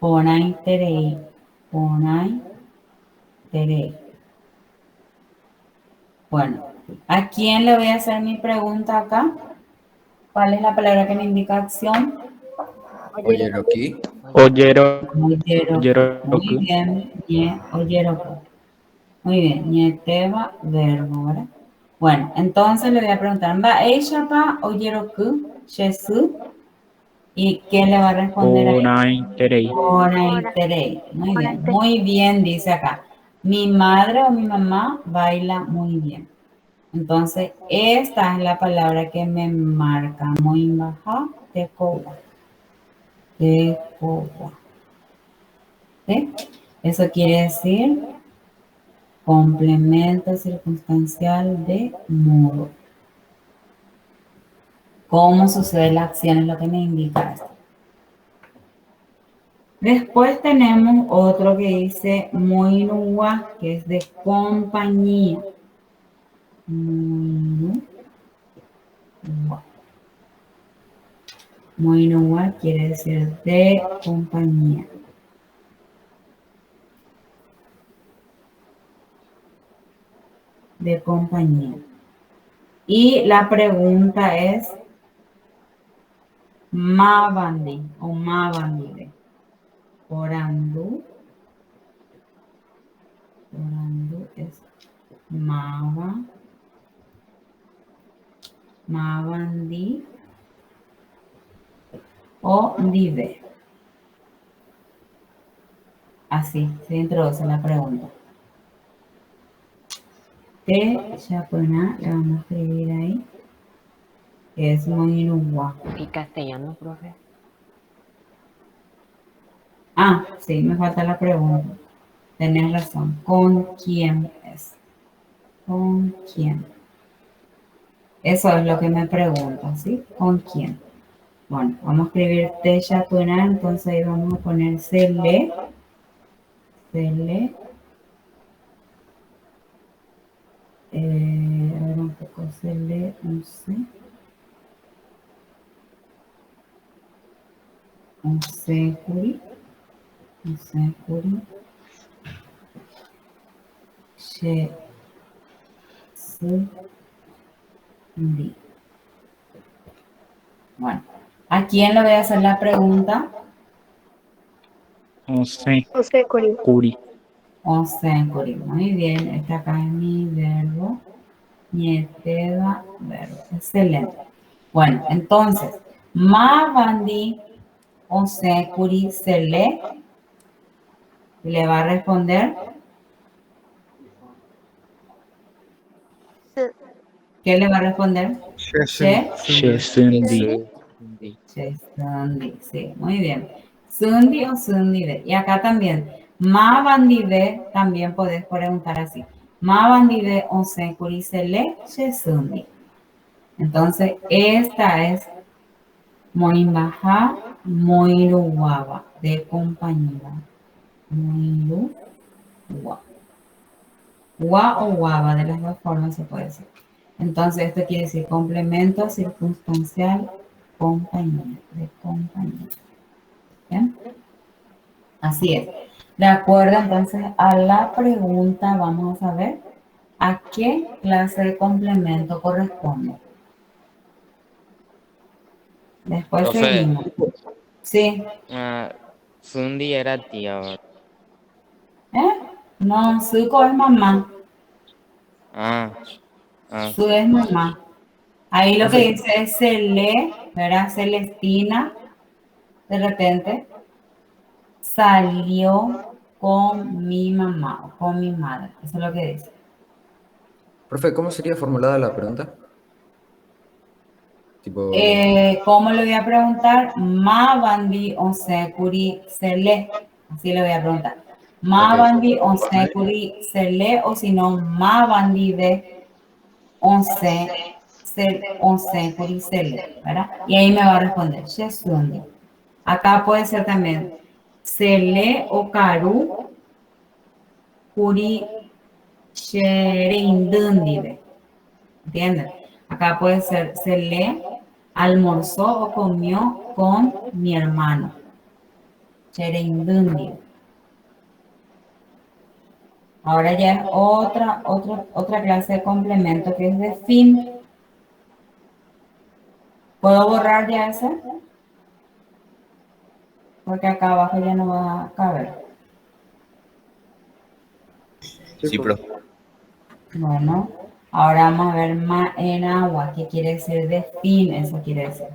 ponai terei, ponai terei. Bueno, ¿a quién le voy a hacer mi pregunta acá? ¿Cuál es la palabra que me indica acción? Oyeroki. Oyero. Oyeroku. Muy bien, oyeroku. Muy bien, ñeteba, verbo, ¿verdad? Bueno, entonces le voy a preguntar, ¿va eishapa oyeroku, Jesús? ¿Y qué le va a responder ahí? Onaiterei. Muy bien, dice acá. Mi madre o mi mamá baila muy bien. Entonces, esta es la palabra que me marca muy baja, tecowa. Tecowa. ¿Sí? Eso quiere decir complemento circunstancial de modo. ¿Cómo sucede la acción? Es lo que me indica esto. Después tenemos otro que dice moinua, que es de compañía. Moinua. Moinua quiere decir de compañía. De compañía. Y la pregunta es Mavandi o Mavandide. Orandu es Mavandi o Dive. Así se introduce la pregunta. Te Chapuna, le vamos a escribir ahí. Es Moinua. ¿Y castellano, profe? Ah, sí, me falta la pregunta. Tenés razón. ¿Con quién es? ¿Con quién? Eso es lo que me pregunta, ¿sí? ¿Con quién? Bueno, vamos a escribir te Chapuna, entonces ahí vamos a poner Cele. A ver un poco, Cele, no sé. Un securi. She. Di. Bueno, ¿a quién le voy a hacer la pregunta? Once. José Curi. Curi. Osencuri. Muy bien, está acá en mi verbo. Nieteda, verbo. Excelente. Bueno, entonces, ma bandi osencuri se le va a responder. Sí. ¿Qué le va a responder? She. Shesundi. Sundi, sí, muy bien. Sundi o Sundide. Y acá también, ma bandide, también podés preguntar así. Ma bandide o se curisele Sundi. Entonces, esta es Moimbaja, Moiruguaba, de compañía. Moiruguaba. Gua o guava, de las dos formas se puede decir. Entonces, esto quiere decir complemento circunstancial compañía, de compañía. ¿Bien? Así es. De acuerdo, entonces, a la pregunta, vamos a saber a qué clase de complemento corresponde. Después Profe, seguimos. Sí. Sundi era tía. ¿Eh? No, Suco es mamá. Su es mamá. Ahí lo que dice es Cele, ¿verdad? Celestina, de repente, salió con mi mamá o con mi madre. Eso es lo que dice. Profe, ¿cómo sería formulada la pregunta? Tipo, ¿Cómo le voy a preguntar? Ma bandi onsekuri sele. Así le voy a preguntar. Ma ok. bandi onsekuri sele o si no, ma bandi de onsekuri sele, ¿verdad? Y ahí me va a responder, Shesundi. Acá puede ser también Sele o Karu Kuri Sherindundide. ¿Entienden? Acá puede ser Sele almorzó o comió con mi hermano. Sherindundide. Ahora ya es otra clase de complemento que es de fin. ¿Puedo borrar ya ese? Porque acá abajo ya no va a caber. Sí, profe. Bueno, ahora vamos a ver ma en agua. ¿Qué quiere decir de fin? Eso quiere decir.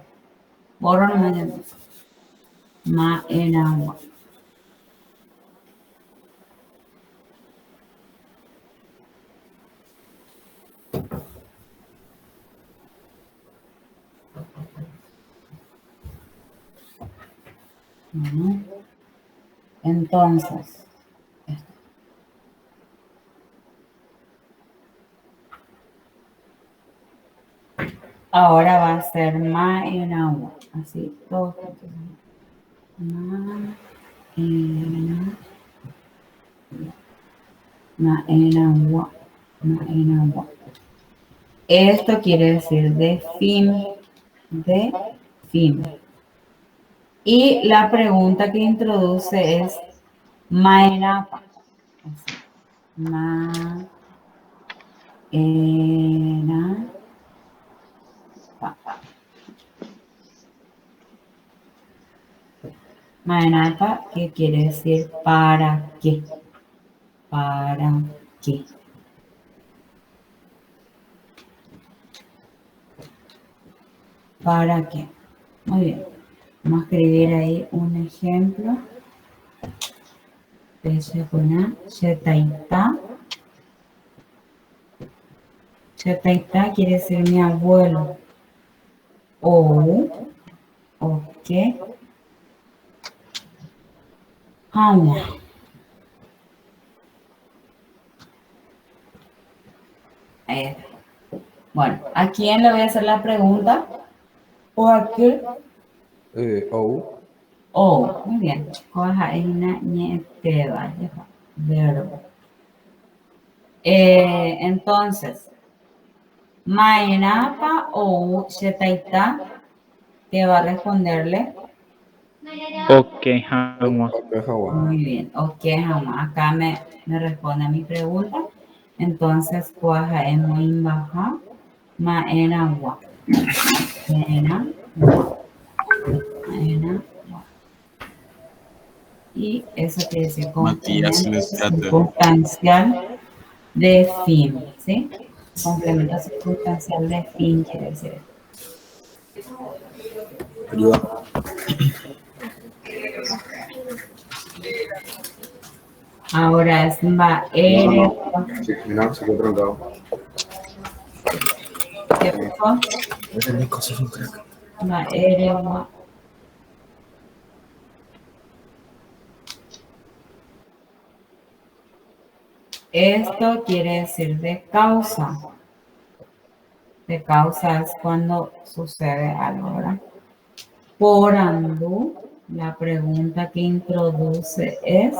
Borro nomás ya. Ma en agua. Bueno. Entonces, ahora va a ser ma en agua. Así, todos juntos. Ma en agua. Ma en agua. Esto quiere decir de fin. De fin. Y la pregunta que introduce es Maenapa. Maenapa. Maenapa, que quiere decir para qué. ¿Para qué? ¿Para qué? Muy bien. Vamos a escribir ahí un ejemplo. Shetaita. Shetaita quiere decir mi abuelo. O qué. Bueno, ¿a quién le voy a hacer la pregunta? ¿O a qué? Muy bien. Coja una ñeteva, verbo. Entonces, Maenapa o Shetaita, ¿qué va a responderle? Ok, Hama. Muy bien, ok, Hama. Acá me responde a mi pregunta. Entonces, coja en muy baja, Maenagua. Y eso quiere decir Matías complemento Lestrata. circunstancial de fin, ¿sí? Complemento circunstancial de fin quiere decir. Ayuda. Ahora es va Sí, mira, se quedó trancado. ¿Qué pasó? Ese Nico sí es un crack. Va Esto quiere decir de causa. De causa es cuando sucede algo, ¿verdad? Por andu, la pregunta que introduce es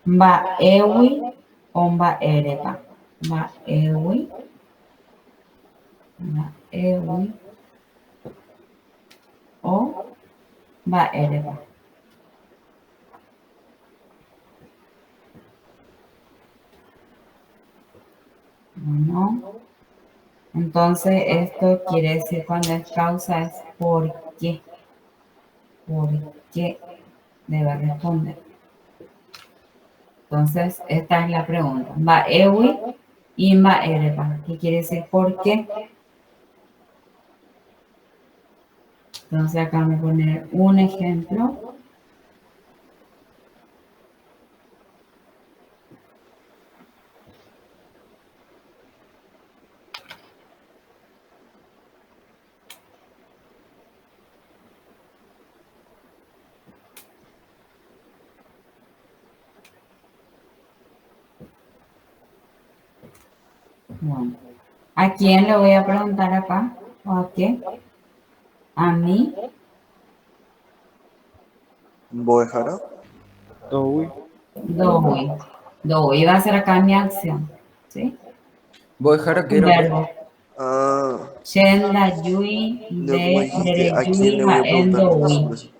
¿va ewi o va ereba? ¿Va ewi? ¿Va ewi o va ereba? Bueno, entonces esto quiere decir cuando es causa es ¿por qué? ¿Por qué debe responder? Entonces, esta es la pregunta. Va ewi y va ereba. ¿Qué quiere decir por qué? Entonces, acá vamos a poner un ejemplo. Bueno, ¿a quién le voy a preguntar acá? ¿O a qué? ¿A mí? Boejara. Dowi. Doy. Doy va a ser acá mi acción. ¿Sí? ¿Vos dejar que Un era? verbo. Ah, Shenda yui no, como de dijiste, ¿a quién yui le voy a en preguntar? doy.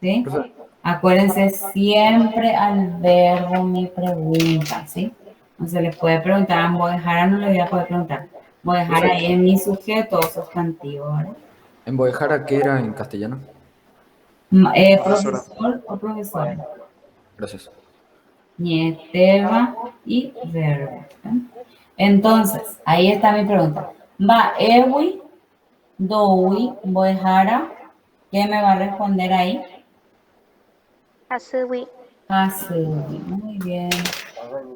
¿Sí? Profe, Acuérdense siempre al verbo mi pregunta, ¿sí? No se le puede preguntar, a Boejara no le voy a poder preguntar. Boejara ahí en mi sujeto o sustantivo, ¿verdad? ¿en Boejara qué era en castellano? Profesora. Profesor o profesora. Gracias. Nieteva y verbo. ¿Sí? Entonces, ahí está mi pregunta. Va ewi, dowi, Boejara. ¿Qué me va a responder ahí? Asui. Hasui. Muy bien.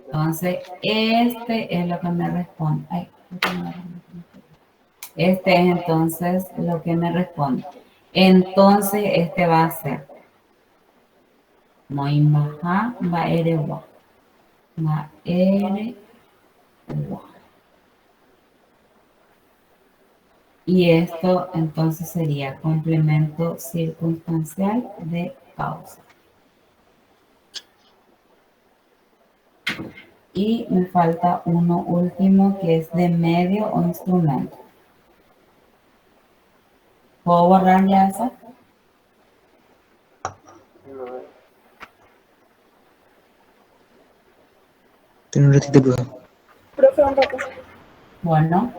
Entonces, este es lo que me responde. Ay, este es entonces lo que me responde. Entonces, este va a ser Moin baja, va erewa. Va erewa. Y esto entonces sería complemento circunstancial de causa. Y me falta uno último que es de medio o instrumento. ¿Puedo borrar ya eso? Tiene un ratito, profe. Profe, un rato. Bueno.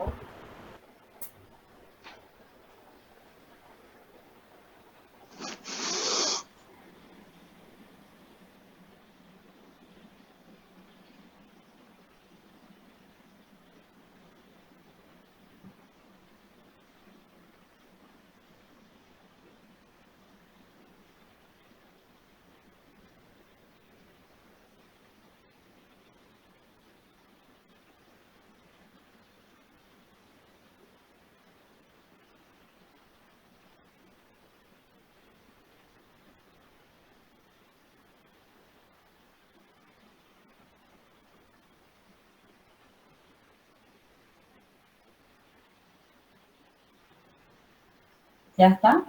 ¿Ya está?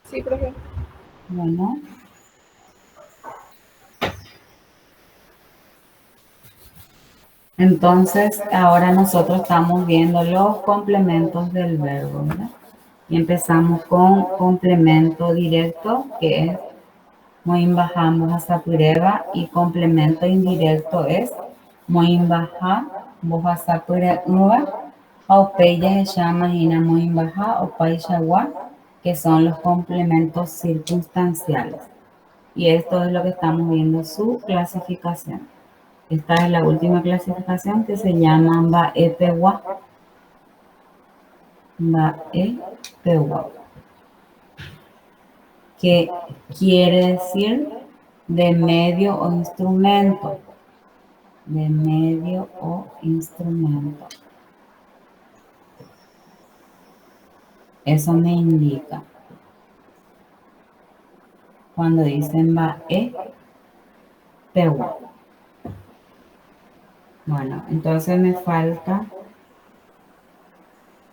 Sí, profe. Bueno. Entonces, ahora nosotros estamos viendo los complementos del verbo, ¿verdad? Y empezamos con complemento directo, que es moimbajamos hasta pureba, y complemento indirecto es moimbaja, vos hasta pureba, o peya llama hina moimbaja o paishawa, que son los complementos circunstanciales. Y esto es lo que estamos viendo, su clasificación. Esta es la última clasificación que se llama Baepewa. Baepewa. Que quiere decir de medio o instrumento. De medio o instrumento. Eso me indica. Cuando dicen Baepewa. Bueno, entonces me falta.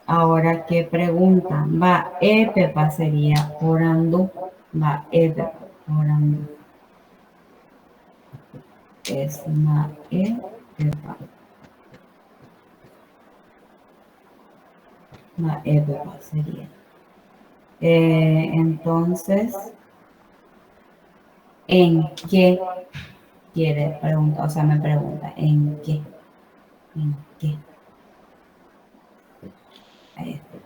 Ahora, ¿qué pregunta? Va epepa sería orando. Va epepa, orando. Es ma epepa. Ma epepa sería. Entonces, ¿en qué quiere preguntar? O sea, me pregunta, ¿en qué? ¿En qué? Ahí está.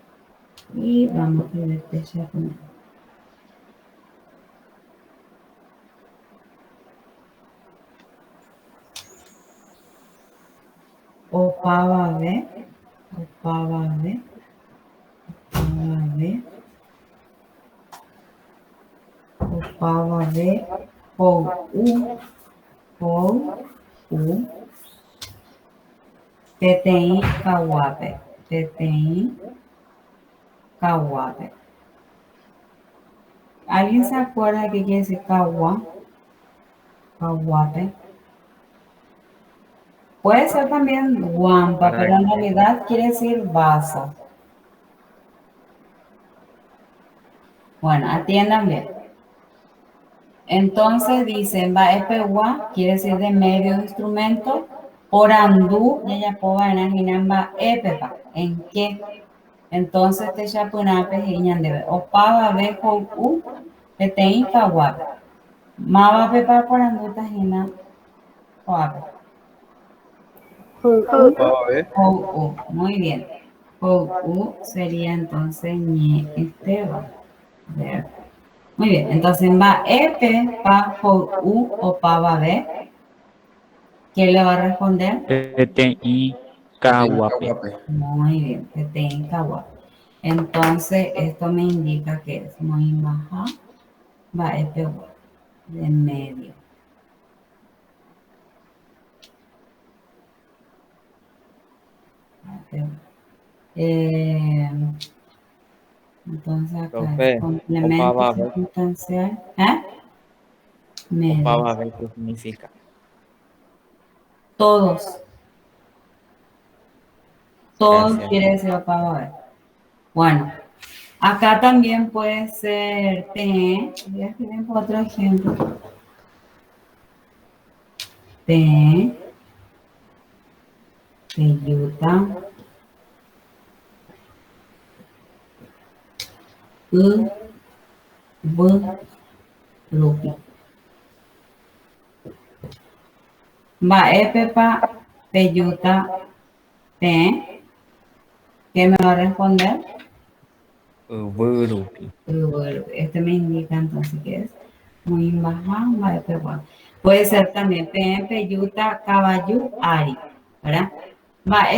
Y vamos a ver este japonés. Opavabe, opavabe, opavabe, opavabe, pou, tetei kawabe, tetei kawabe. ¿Alguien se acuerda de qué quiere decir kawa? Kawabe. Puede ser también guampa, pero en realidad quiere decir vaso. Bueno, atiendan bien. Entonces dicen, va epewa, quiere decir de medio instrumento, por andú, ya poba en va epepa, ¿en qué? Entonces te chapunape y debe. Opava ve con u, te tein kawape. Mava pepa por andú tajina, kawape. Muy bien. Sería entonces ñe esteba. Muy bien, entonces va epe, pa, u o pa va be. ¿Quién le va a responder? TTI Kawape. Muy bien, TTI Kawape. Entonces, esto me indica que es muy baja, va epe, de medio. Entonces acá es complemento circunstancial. ¿Eh? Medio. Pava, a ver qué significa. Todos. Todos Gracias. quiere decir para ver. Bueno, acá también puede ser T. Voy a escribir otro ejemplo. T. Peyuta. U. V. Rupi. Va Pepa, Peyuta, P. ¿Qué me va a responder? Uburupi. Este me indica entonces que es muy baja, va Pepa. Puede ser también P, Peyuta, Caballo, Ari, ¿verdad? Va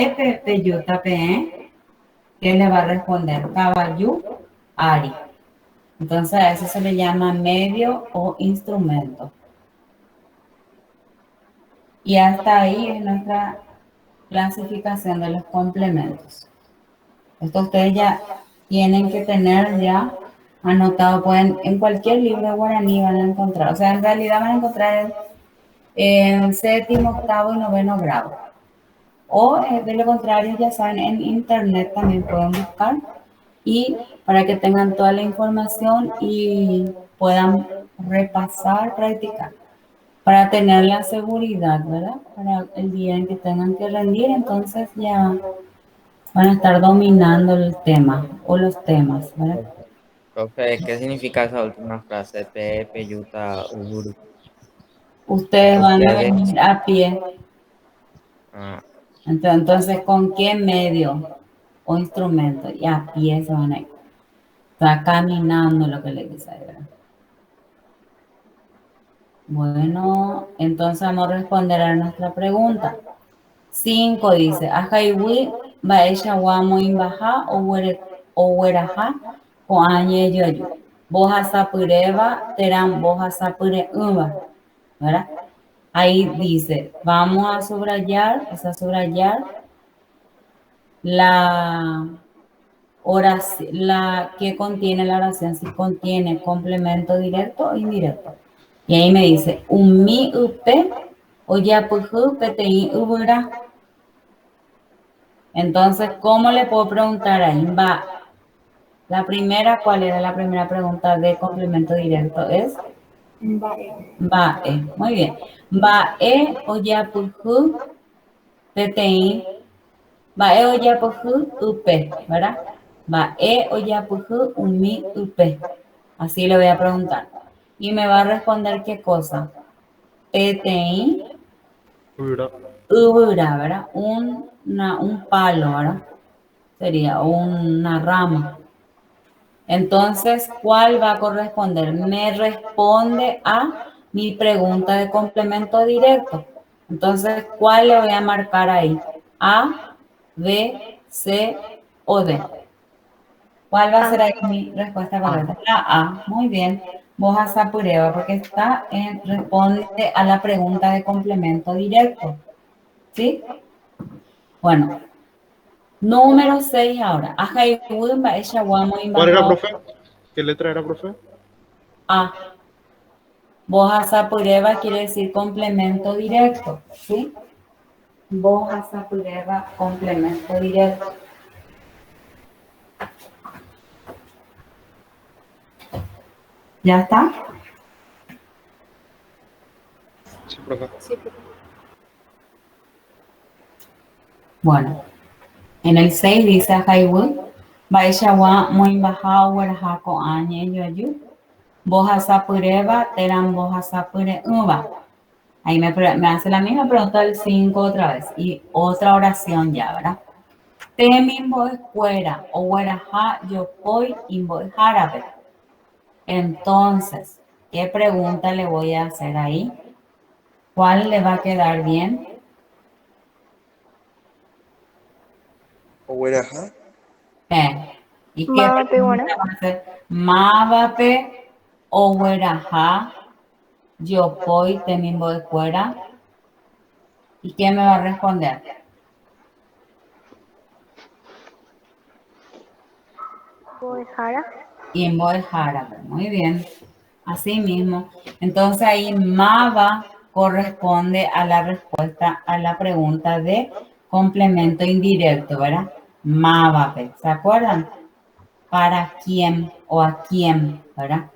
Peyuta, P. ¿Qué le va a responder? Caballo, Ari. Entonces a eso se le llama medio o instrumento. Y hasta ahí es nuestra clasificación de los complementos. Esto ustedes ya tienen que tener ya anotado, pueden, en cualquier libro de guaraní van a encontrar, o sea, en realidad van a encontrar en séptimo, octavo y noveno grado. O de lo contrario, ya saben, en internet también pueden buscar y para que tengan toda la información y puedan repasar, practicar, para tener la seguridad, ¿verdad? Para el día en que tengan que rendir, entonces ya van a estar dominando el tema o los temas, ¿verdad? Profe, ¿qué significa esa última frase? P, Peyuta, Uburu. Ustedes van a Ustedes. venir a pie. Ah, Entonces, ¿con qué medio o instrumento? Y a pie se van a ir. Está caminando lo que le dice ahí, ¿verdad? Bueno, entonces vamos a responder a nuestra pregunta. 5 dice, Ajaiwi, Baesha Wamo Imbaja o Weraja, o Añe Yoyu. Boja Sapureva, Teran Boja Sapure Uba. ¿Verdad? Ahí dice, vamos a subrayar, la oración, la que contiene la oración, si contiene complemento directo o indirecto. Y ahí me dice, mi upe, o ya puju, pti ubura. Entonces, ¿cómo le puedo preguntar ahí? Va. La primera, ¿cuál era la primera pregunta de complemento directo? Es va. Muy bien. Va o ya puju, pti. Va o ya puju, upe, ¿verdad? Va o ya puju, mi upe. Así le voy a preguntar. Y me va a responder qué cosa. Pti. Ubura, ¿verdad? Un palo, ¿verdad? Sería una rama. Entonces, ¿cuál va a corresponder? Me responde a mi pregunta de complemento directo. Entonces, ¿cuál le voy a marcar ahí? A, B, C o D. ¿Cuál va a ser ahí mi respuesta correcta? La A. Muy bien. Vos a prueba porque responde a la pregunta de complemento directo. ¿Sí? Bueno. Número 6 ahora. ¿Cuál era, profe? ¿Qué letra era, profe? A. Boja pureva quiere decir complemento directo. ¿Sí? Boja pureva, complemento directo. ¿Ya está? Sí, profe. Bueno. En el 6 dice Haiwu, Baishawa Moimbaha Werhako Añe Yoyu, Boja Sapureva, Teran Boja Sapure Uba. Ahí me hace la misma pregunta del 5 otra vez y otra oración ya, ¿verdad? Temimbo escuera o Weraha Yopoi Imbo Jarabe. Entonces, ¿qué pregunta le voy a hacer ahí? ¿Cuál le va a quedar bien? Oweraja. ¿Y qué pregunta va a hacer? Mávape o Weraja Yopoi Temimbo escuera. ¿Y quién me va a responder? Boejara. Imbo de Jara. Muy bien. Así mismo. Entonces ahí maba corresponde a la respuesta a la pregunta de complemento indirecto, ¿verdad? Mávape, ¿se acuerdan? ¿Para quién o a quién, verdad?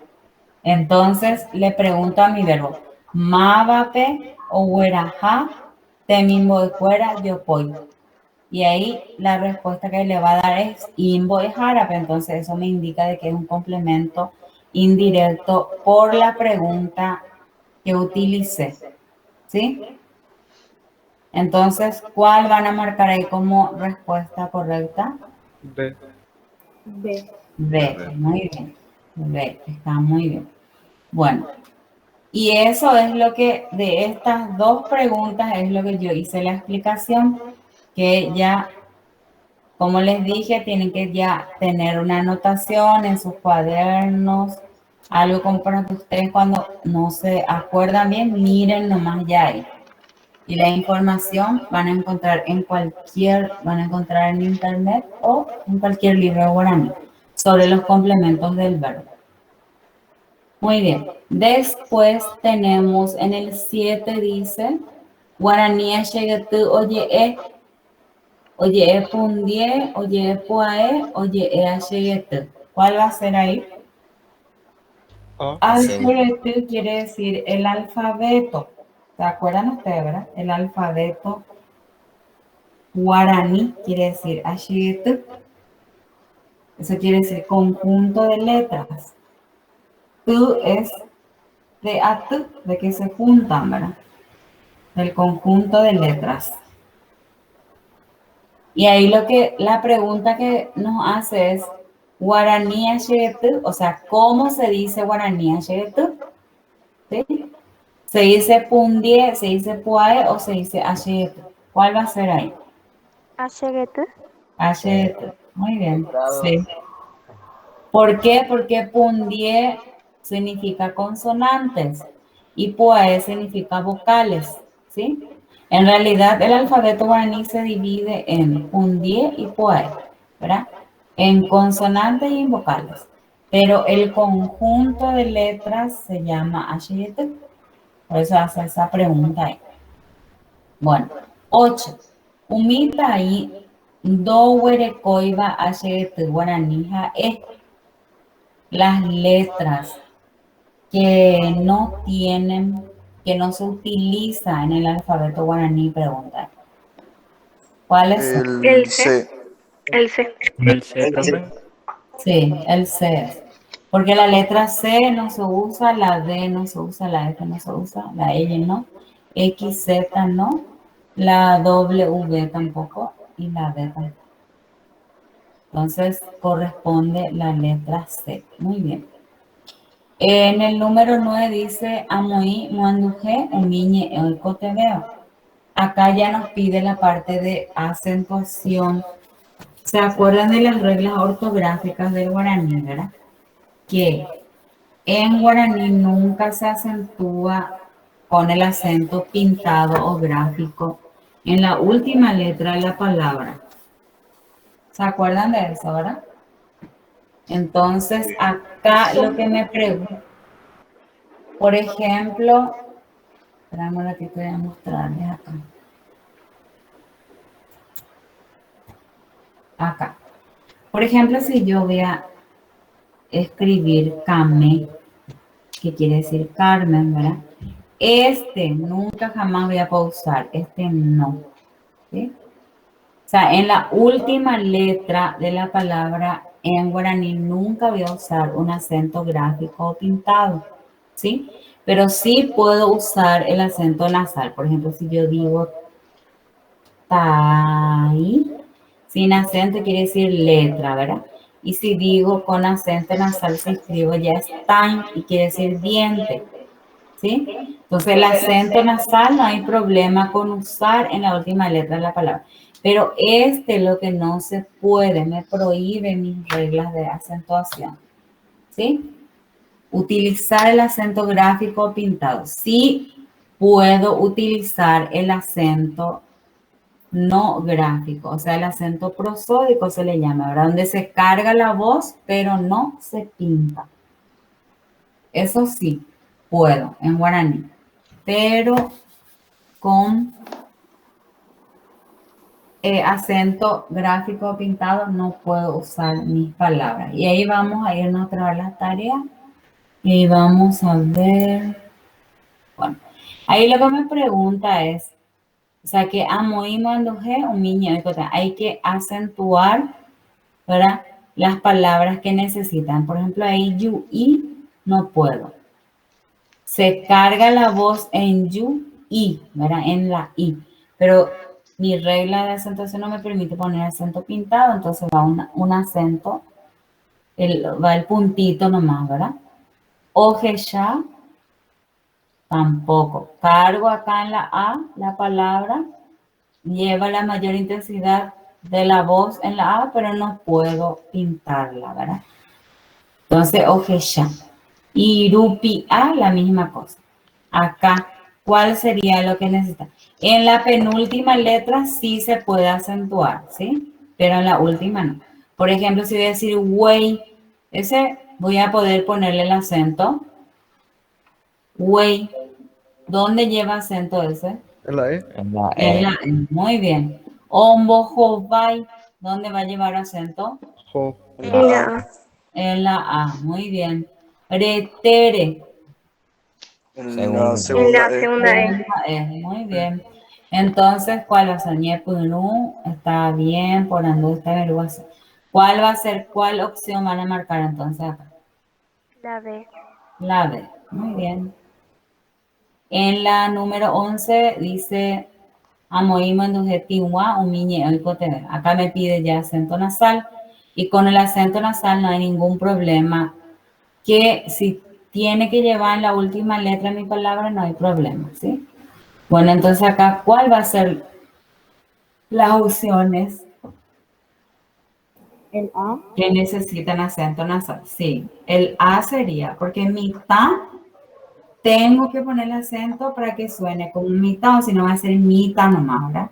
Entonces le pregunto a mi verbo, mávape o hueraja, temimbo de fuera, yo poi. Y ahí la respuesta que le va a dar es imbo y jarape. Entonces eso me indica de que es un complemento indirecto por la pregunta que utilicé. ¿Sí? Entonces, ¿cuál van a marcar ahí como respuesta correcta? B. B. B, muy bien. B, está muy bien. Bueno, y eso es lo que de estas dos preguntas es lo que yo hice la explicación, que ya, como les dije, tienen que ya tener una anotación en sus cuadernos, algo como para que ustedes cuando no se acuerdan bien, miren nomás ya ahí. Y la información van a encontrar van a encontrar en internet o en cualquier libro de guaraní sobre los complementos del verbo. Muy bien. Después tenemos en el 7 dice, guaraní lleguetu oye pundie, oye puae, oye lleguetu. ¿Cuál va a ser ahí? Alfabeto quiere decir el alfabeto. ¿Se acuerdan ustedes, verdad? El alfabeto guaraní quiere decir ashiyetu. Eso quiere decir conjunto de letras. Tu es de atu, de que se juntan, ¿verdad? Del conjunto de letras. Y ahí la pregunta que nos hace es guaraní ashiyetu, o sea, ¿cómo se dice guaraní ashiyetu? ¿Sí? ¿Se dice pundie, se dice puae o se dice ashiyetu? ¿Cuál va a ser ahí? Ashegetu. Ashiyetu. Muy bien. Sí. ¿Por qué? Porque pundie significa consonantes y puae significa vocales, ¿sí? En realidad el alfabeto guaraní se divide en pundie y puae, ¿verdad? En consonantes y en vocales. Pero el conjunto de letras se llama ashiyetu. Por eso hace esa pregunta ahí. Bueno, 8. Umita ahí do huerecoiba ashiyetu guaranija es las letras que no tienen, que no se utiliza en el alfabeto guaraní, pregunta. ¿Cuáles son? El C. El C. El C, profe. Sí, el C. Porque la letra C no se usa, la D no se usa, la F no se usa, la L no, X, Z no, la W tampoco y la D tampoco. Entonces corresponde la letra C. Muy bien. En el número 9 dice Amoí, Muanduje, Umiñe, Oiko te veo. Acá ya nos pide la parte de acentuación. ¿Se acuerdan de las reglas ortográficas del guaraní, verdad? Que en guaraní nunca se acentúa con el acento pintado o gráfico en la última letra de la palabra. ¿Se acuerdan de eso, verdad? Entonces, acá lo que me pregunto, por ejemplo, esperamos lo que voy a mostrarles acá. Acá. Por ejemplo, si yo voy a escribir Kame, que quiere decir Carmen, ¿verdad? Nunca jamás voy a pausar, no. ¿Sí? O sea, en la última letra de la palabra en guaraní nunca voy a usar un acento gráfico o pintado, ¿sí? Pero sí puedo usar el acento nasal. Por ejemplo, si yo digo tai, sin acento quiere decir letra, ¿verdad? Y si digo con acento nasal, se escribo ya es tan y quiere decir diente, ¿sí? Entonces el acento nasal no hay problema con usar en la última letra de la palabra. Pero es lo que no se puede, me prohíbe mis reglas de acentuación, ¿sí? Utilizar el acento gráfico o pintado. Sí puedo utilizar el acento no gráfico, o sea, el acento prosódico se le llama, ¿verdad? Donde se carga la voz, pero no se pinta. Eso sí, puedo en guaraní, pero con acento gráfico pintado no puedo usar mis palabras. Y ahí vamos a irnos otra vez a la tarea y vamos a ver. Bueno, ahí lo que me pregunta es, o sea, que amo y manduje un niño, hay que acentuar, ¿verdad? Las palabras que necesitan. Por ejemplo, ahí yu y no puedo. Se carga la voz en yu y, ¿verdad? En la i. Pero mi regla de acentuación no me permite poner acento pintado, entonces va un acento, va el puntito nomás, ¿verdad? Oje ya, tampoco. Cargo acá en la a, la palabra, lleva la mayor intensidad de la voz en la a, pero no puedo pintarla, ¿verdad? Entonces, oje ya. Irupi a, la misma cosa. Acá, ¿cuál sería lo que necesita? En la penúltima letra sí se puede acentuar, ¿sí? Pero en la última no. Por ejemplo, si voy a decir güey, ese voy a poder ponerle el acento. Güey, ¿dónde lleva acento ese? En la E. En la En la E. Muy bien. Ombo, jovai, ¿dónde va a llevar acento? Jo. En la A. En la A, muy bien. Retere. En Segunda. la segunda E. Segunda E. Muy bien. Entonces, ¿cuál va a ser? Ñepunu, está bien, por ando está en el WhatsApp. ¿Cuál va a ser? ¿Cuál opción van a marcar entonces acá? La B. La B. Muy bien. En la número 11 dice Amoimo endujetiwa umiñe oikote. Acá me pide ya acento nasal y con el acento nasal no hay ningún problema. Que si tiene que llevar en la última letra de mi palabra no hay problema, ¿sí? Bueno, entonces acá, ¿cuál va a ser las opciones El A. que necesitan acento nasal? Sí, el A sería, porque mitad tengo que poner el acento para que suene como mitad, o si no va a ser mitad nomás, ¿verdad?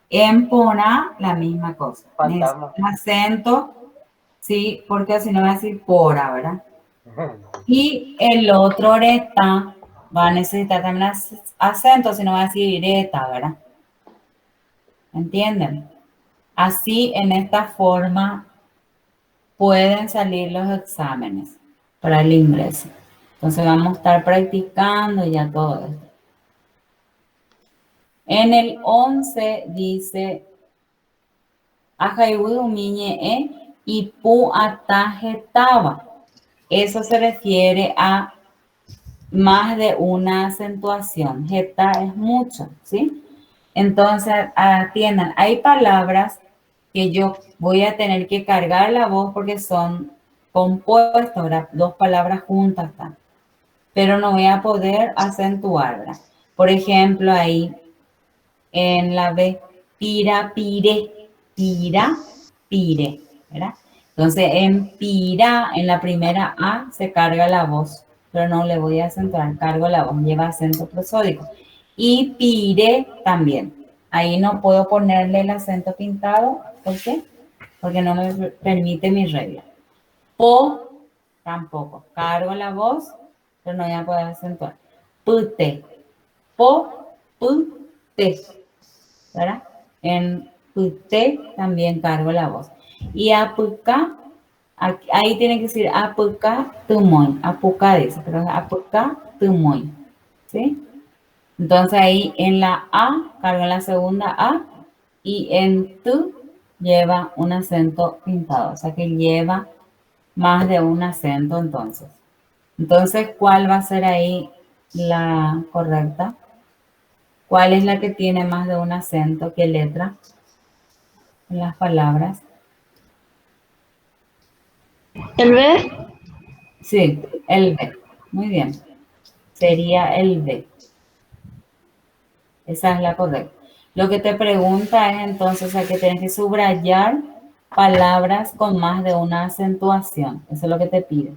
En pona, la misma cosa. Necesito acento, sí, porque si no va a decir pora, ¿verdad? Y el otro oreta va a necesitar también acento, si no va a decir ireta, ¿verdad? ¿Entienden? Así, en esta forma, pueden salir los exámenes para el ingreso. Entonces, vamos a estar practicando ya todo esto. En el 11 dice, Ajayudu miñe y pu atajetaba. Eso se refiere a más de una acentuación. Jeta es mucho, ¿sí? Entonces, atiendan, hay palabras que yo voy a tener que cargar la voz porque son compuestas, ¿verdad? Dos palabras juntas están. Pero no voy a poder acentuar, ¿verdad? Por ejemplo, ahí en la B, pira, pire, ¿verdad? Entonces, en pira, en la primera A, se carga la voz, pero no le voy a acentuar, cargo la voz, lleva acento prosódico. Y pire también. Ahí no puedo ponerle el acento pintado, ¿por qué? Porque no me permite mi regla. Po, tampoco, cargo la voz, pero no voy a poder acentuar. Pute, po, pute, ¿verdad? En pute también cargo la voz. Y apuca, ahí tiene que decir apuca tumoy, apuca dice, pero apuca tumoy, ¿sí? Entonces ahí en la A, cargo en la segunda A, y en tu lleva un acento pintado, o sea que lleva más de un acento entonces. Entonces, ¿cuál va a ser ahí la correcta? ¿Cuál es la que tiene más de un acento? ¿Qué letra? En las palabras. ¿El B? Sí, el B. Muy bien. Sería el B. Esa es la correcta. Lo que te pregunta es entonces que tienes que subrayar palabras con más de una acentuación. Eso es lo que te pide.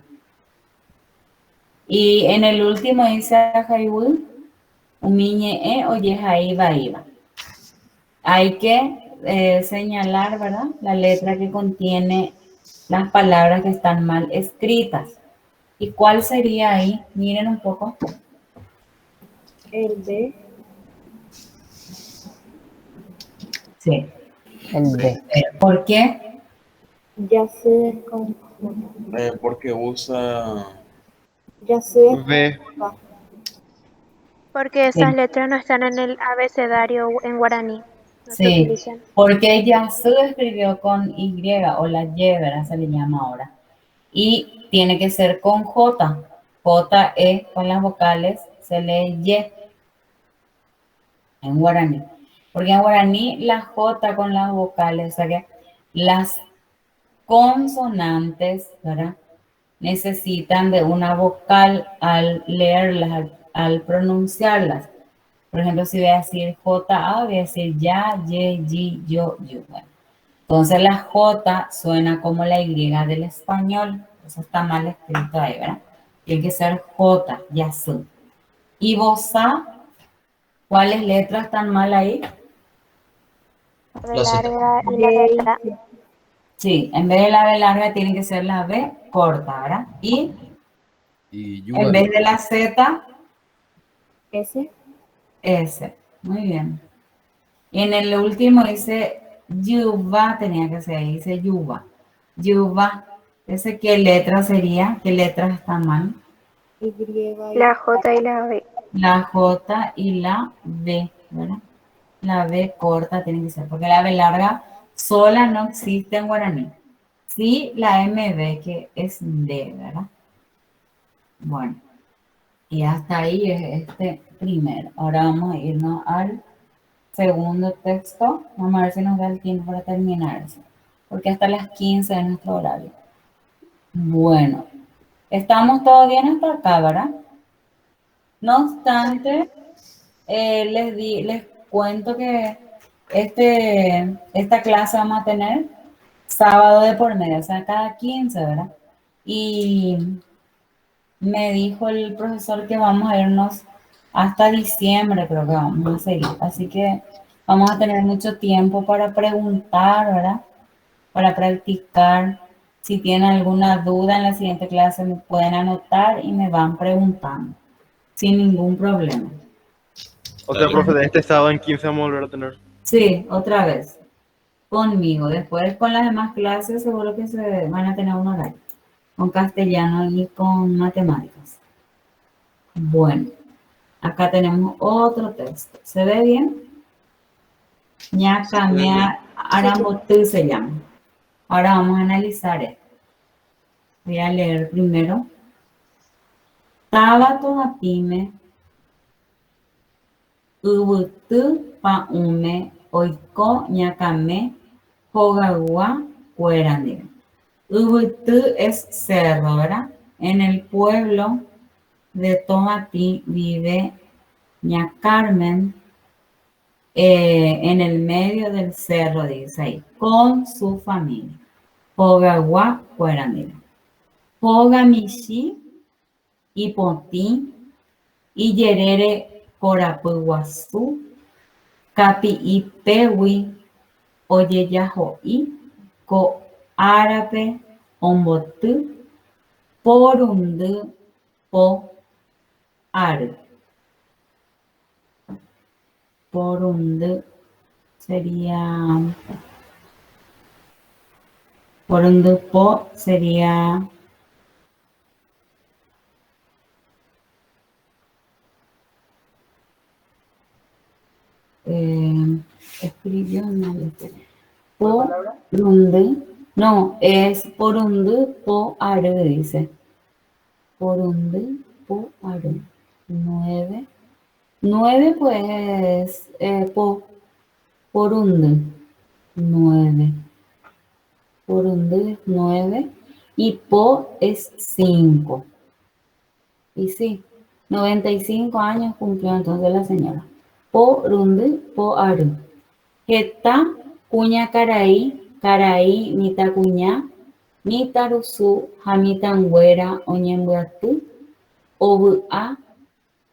Y en el último dice Haywood, umiñe o iba. Hay que señalar, ¿verdad? La letra que contiene las palabras que están mal escritas. ¿Y cuál sería ahí? Miren un poco. El B. Sí. El B. ¿Por qué? Ya sé con Porque usa Ya sé. B. Porque Sí. esas letras no están en el abecedario en guaraní. No se Sí, utilizan. porque Yasu escribió con Y o la Y, ¿verdad? Se le llama ahora. Y tiene que ser con J. J-E con las vocales se lee Y en guaraní. Porque en guaraní la J con las vocales, o sea que las consonantes, ¿verdad? Necesitan de una vocal al leerlas, al pronunciarlas. Por ejemplo, si voy a decir J-A, voy a decir ya, ye, yi, yo. Bueno. Entonces la J suena como la Y del español. Eso está mal escrito ahí, ¿verdad? Tiene que ser J, yasu. Y bosa, ¿cuáles letras están mal ahí? La B larga y la Z. Sí, en vez de la B larga tiene que ser la B corta, ¿verdad? Y en vez de la Z, S. S. Muy bien. Y en el último dice yuva, tenía que ser, dice yuva. Yuva. ¿Ese qué letra sería? ¿Qué letras están mal? Y. La J y la B. La J y la B, ¿verdad? La B corta tiene que ser, porque la B larga sola no existe en guaraní. Sí, la MB, que es D, ¿verdad? Bueno, y hasta ahí es este primero. Ahora vamos a irnos al segundo texto. Vamos a ver si nos da el tiempo para terminar eso, porque hasta las 15 es nuestro horario. Bueno, estamos todos bien hasta acá, ¿verdad? No obstante, les cuento que esta clase vamos a tener sábado de por medio, o sea, cada 15, ¿verdad? Y me dijo el profesor que vamos a irnos hasta diciembre, creo que vamos a seguir. Así que vamos a tener mucho tiempo para preguntar, ¿verdad? Para practicar. Si tienen alguna duda en la siguiente clase, me pueden anotar y me van preguntando, sin ningún problema. O sea, profe, de este sábado en 15 vamos a volver a tener. Sí, otra vez. Conmigo. Después con las demás clases seguro que se van a tener un horario. Con castellano y con matemáticas. Bueno, acá tenemos otro texto. ¿Se ve bien? Ñacamea Aramotú se llama. Ahora vamos a analizar esto. Voy a leer primero. Tabato apime ubutu paume oiko ñacame jogagua cuerande. Ubutu es cerro, ¿verdad? En el pueblo de Tomatí vive Ña Carmen, en el medio del cerro, dice ahí, con su familia. Jogagua cuerande. Jogamishi y Poti y Yerere Corapuguazú, Capi y Pewi, Oyeyajoí, Co Árabe, Ombotú, Porundu, Po Ar. Porundu sería. Porundu Po sería. Escribió mal. Porundu. No, es Porundu Po Are, dice. Porundu Po Are. 9. 9 pues Porundu. 9. Porundu es 9. Y Po es 5. Y sí, 95 años cumplió entonces la señora. Porundu Po Are. Geta cuña Caraí, mita cuña, mita rusu, jamita ngüera, oñembuatú, obu'a,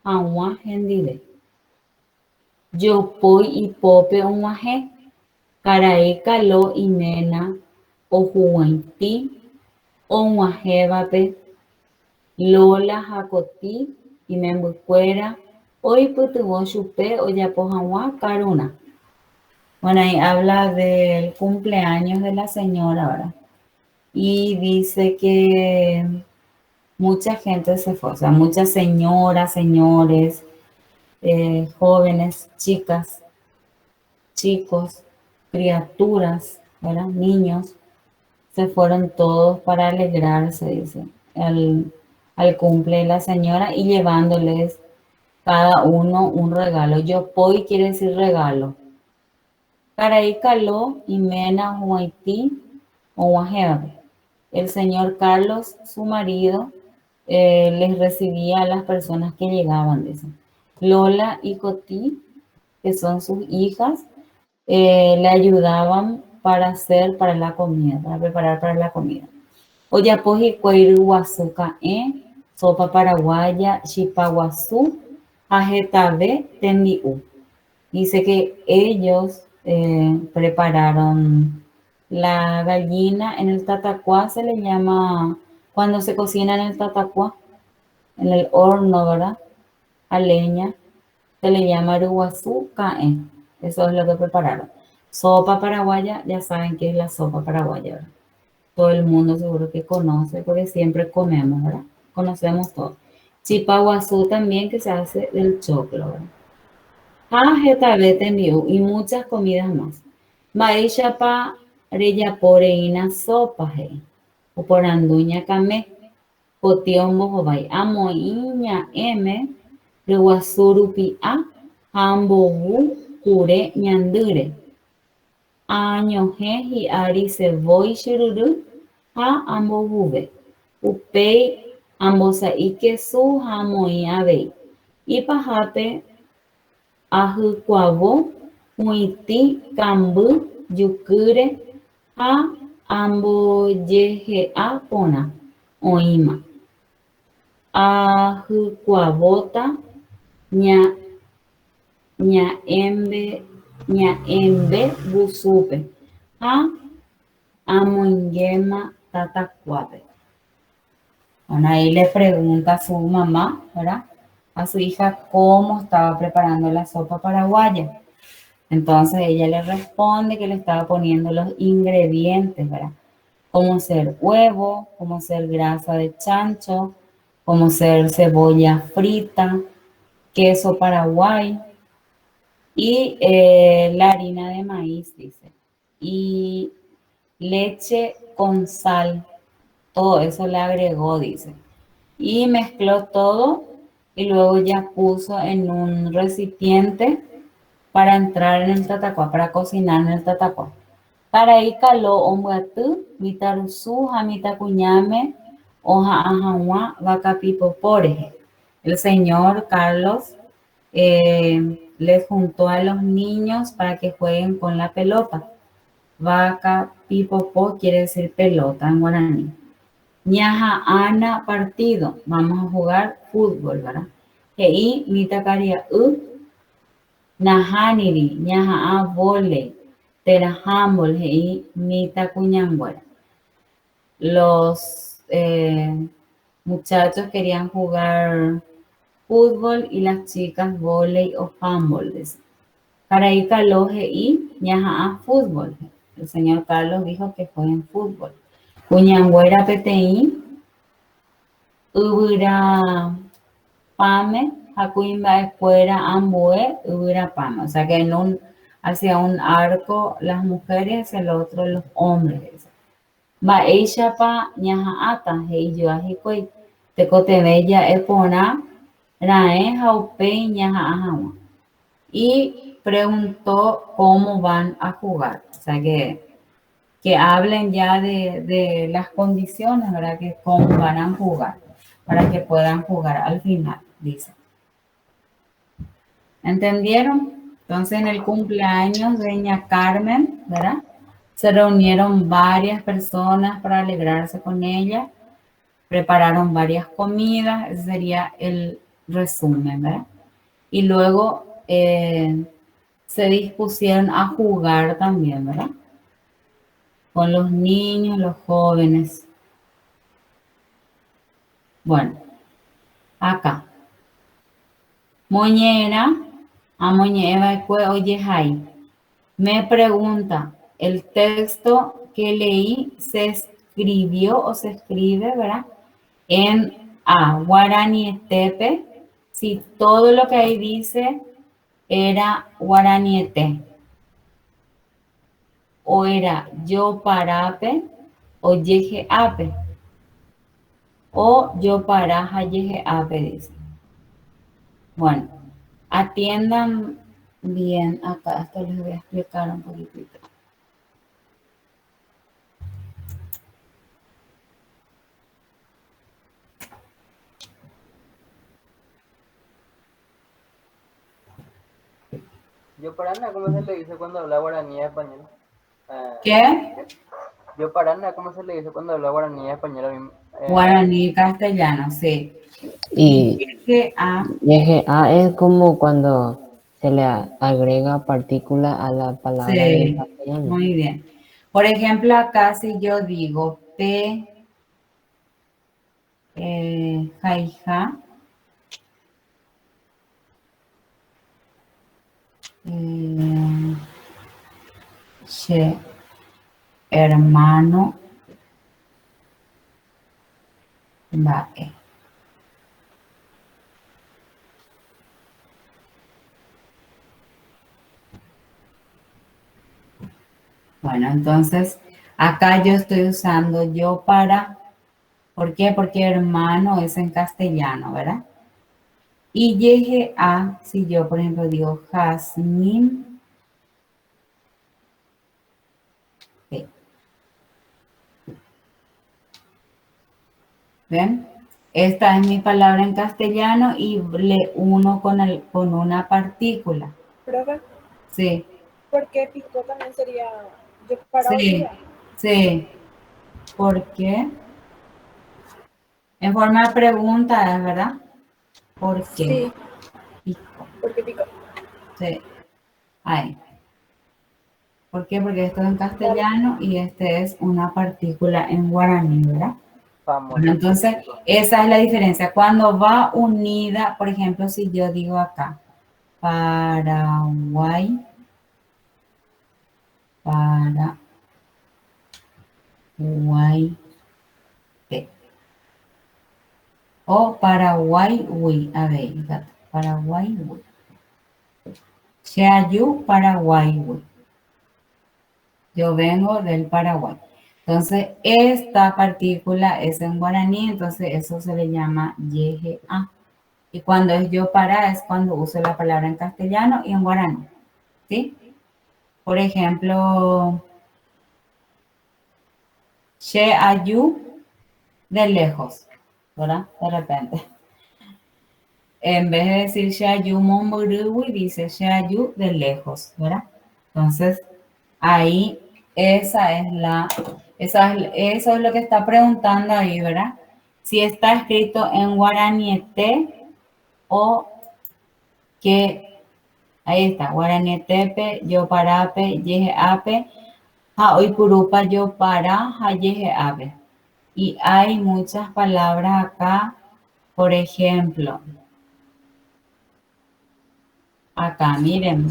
agua gendide. Yo poi y pope oñaje, Caraí caló y mena, ojuguaití, oñajevape, Lola Jacotí y Membucuera. Hoy putuvo chupe o ya pojagua caruna. Bueno, ahí habla del cumpleaños de la señora ahora. Y dice que mucha gente se fue, o sea, muchas señoras, señores, jóvenes, chicas, chicos, criaturas, ¿verdad? Niños, se fueron todos para alegrarse, dice, al cumple de la señora y llevándoles cada uno un regalo. Yopoi quiere decir regalo. Caray caló y mena huaití o Guajebe. El señor Carlos, su marido, les recibía a las personas que llegaban, dice. Lola y Cotí, que son sus hijas, le ayudaban para la comida, para preparar para la comida. Oyapoji cueiru guazuca, sopa paraguaya, chipaguazú, ajetabe, tembiú. Dice que ellos prepararon la gallina en el tatacuá, se le llama, cuando se cocina en el tatacuá, en el horno, ¿verdad? A leña, se le llama aruguazú cae. Eso es lo que prepararon. Sopa paraguaya, ya saben qué es la sopa paraguaya, ¿verdad? Todo el mundo seguro que conoce, porque siempre comemos, ¿verdad? Conocemos todo. Chipaguazú también, que se hace del choclo, ¿verdad? Y muchas comidas más. Maisha pa reyaporeína sopa, o por anduña camé, potiombo jovai, amoiña m, reguasurupi a, ambobu, cure ñandure. Año y ari se voy shiruru, a ambobuve. Upei ambosa ike su hamoi avei. Y pajape ajucuavo, huiti, cambu, yucure, a amboyeje a pona, oima. Ajucuavota, ñaembe, busupe, a amoingema tatacuape. Bueno, ahí le pregunta a su mamá, ¿verdad? A su hija cómo estaba preparando la sopa paraguaya. Entonces ella le responde que le estaba poniendo los ingredientes, ¿verdad? Como ser huevo, como ser grasa de chancho, como ser cebolla frita, queso paraguay y la harina de maíz, dice. Y leche con sal, todo eso le agregó, dice. Y mezcló todo y luego ya puso en un recipiente para entrar en el tatacuá, para cocinar en el tatacuá. Para ahí caló ombuatú, mitarusu, jamita cuñame, hoja ajahuá, vacapipo poreje. El señor Carlos les juntó a los niños para que jueguen con la pelota. Vaca pipopo quiere decir pelota en guaraní. Ñaja ana partido, vamos a jugar fútbol, ¿verdad? Hei mitakaria nahaniri, ñaja a vole, terajambol, hei mitakuñanguara. Los muchachos querían jugar fútbol y las chicas volei o handball. Caray caló hei ñaja a fútbol. El señor Carlos dijo que jueguen fútbol. Cuñanguera PTI, ubira pame, jacuimba escuera ambue, ubira pame. O sea que hacia un arco las mujeres, hacia el otro los hombres. Va ella pa ñaja ata, hei yo ajicoi, te cote bella epona, rae jaupe ñaja ajawa. Y preguntó cómo van a jugar. O sea que hablen ya de las condiciones, ¿verdad? Que cómo van a jugar, para que puedan jugar al final, dice. ¿Entendieron? Entonces, en el cumpleaños de Doña Carmen, ¿verdad? Se reunieron varias personas para alegrarse con ella, prepararon varias comidas, ese sería el resumen, ¿verdad? Y luego se dispusieron a jugar también, ¿verdad? Con los niños, los jóvenes. Bueno, Acá. Moñera, a moñera oye hay. Me pregunta, ¿el texto que leí se escribió o se escribe, verdad? En Guaranietepe, si todo lo que ahí dice era Guaranieté, o era yo parape o yeje ape, o yo paraja yeje ape, dice. Bueno, atiendan bien acá, esto les voy a explicar un poquitito. Yo parana, ¿cómo se le dice cuando habla guaraní español? ¿Qué? Yo parana, ¿cómo se le dice cuando habla guaraní español? Guaraní castellano, sí. Y YGA es como cuando se le agrega partícula a la palabra sí, muy bien. Por ejemplo, acá si yo digo P, jaija, che, hermano, vae. Bueno, entonces, acá yo estoy usando yo para, ¿por qué? Porque hermano es en castellano, ¿verdad? Y llegué a, si yo, por ejemplo, digo Jazmín, ¿ven? Esta es mi palabra en castellano y le uno con una partícula. ¿Profe? Sí. ¿Por qué pico también sería yo para Sí, sí. ¿Por qué? En forma de pregunta, ¿es verdad? ¿Por qué? Sí. Pico. ¿Por qué pico? Sí. Ahí. ¿Por qué? Porque esto es en castellano y este es una partícula en guaraní, ¿verdad? Bueno, entonces, esa es la diferencia. Cuando va unida, por ejemplo, si yo digo acá, Paraguay, o Paraguay, a ver, Paraguay, Xayú, Paraguay, yo vengo del Paraguay. Entonces, esta partícula es en guaraní, entonces eso se le llama YGA. Y cuando es yo para es cuando uso la palabra en castellano y en guaraní. ¿Sí? Por ejemplo, She ayu de lejos, ¿verdad? De repente. En vez de decir She ayu momurui, dice She ayu de lejos, ¿verdad? Entonces, ahí eso es lo que está preguntando ahí, ¿verdad? Si está escrito en guaraníete o que, ahí está, guaranietepe, yo parape, yeje ape, ha hoy purupa, yo para, ha yeje ape. Y hay muchas palabras acá, por ejemplo, acá, miren,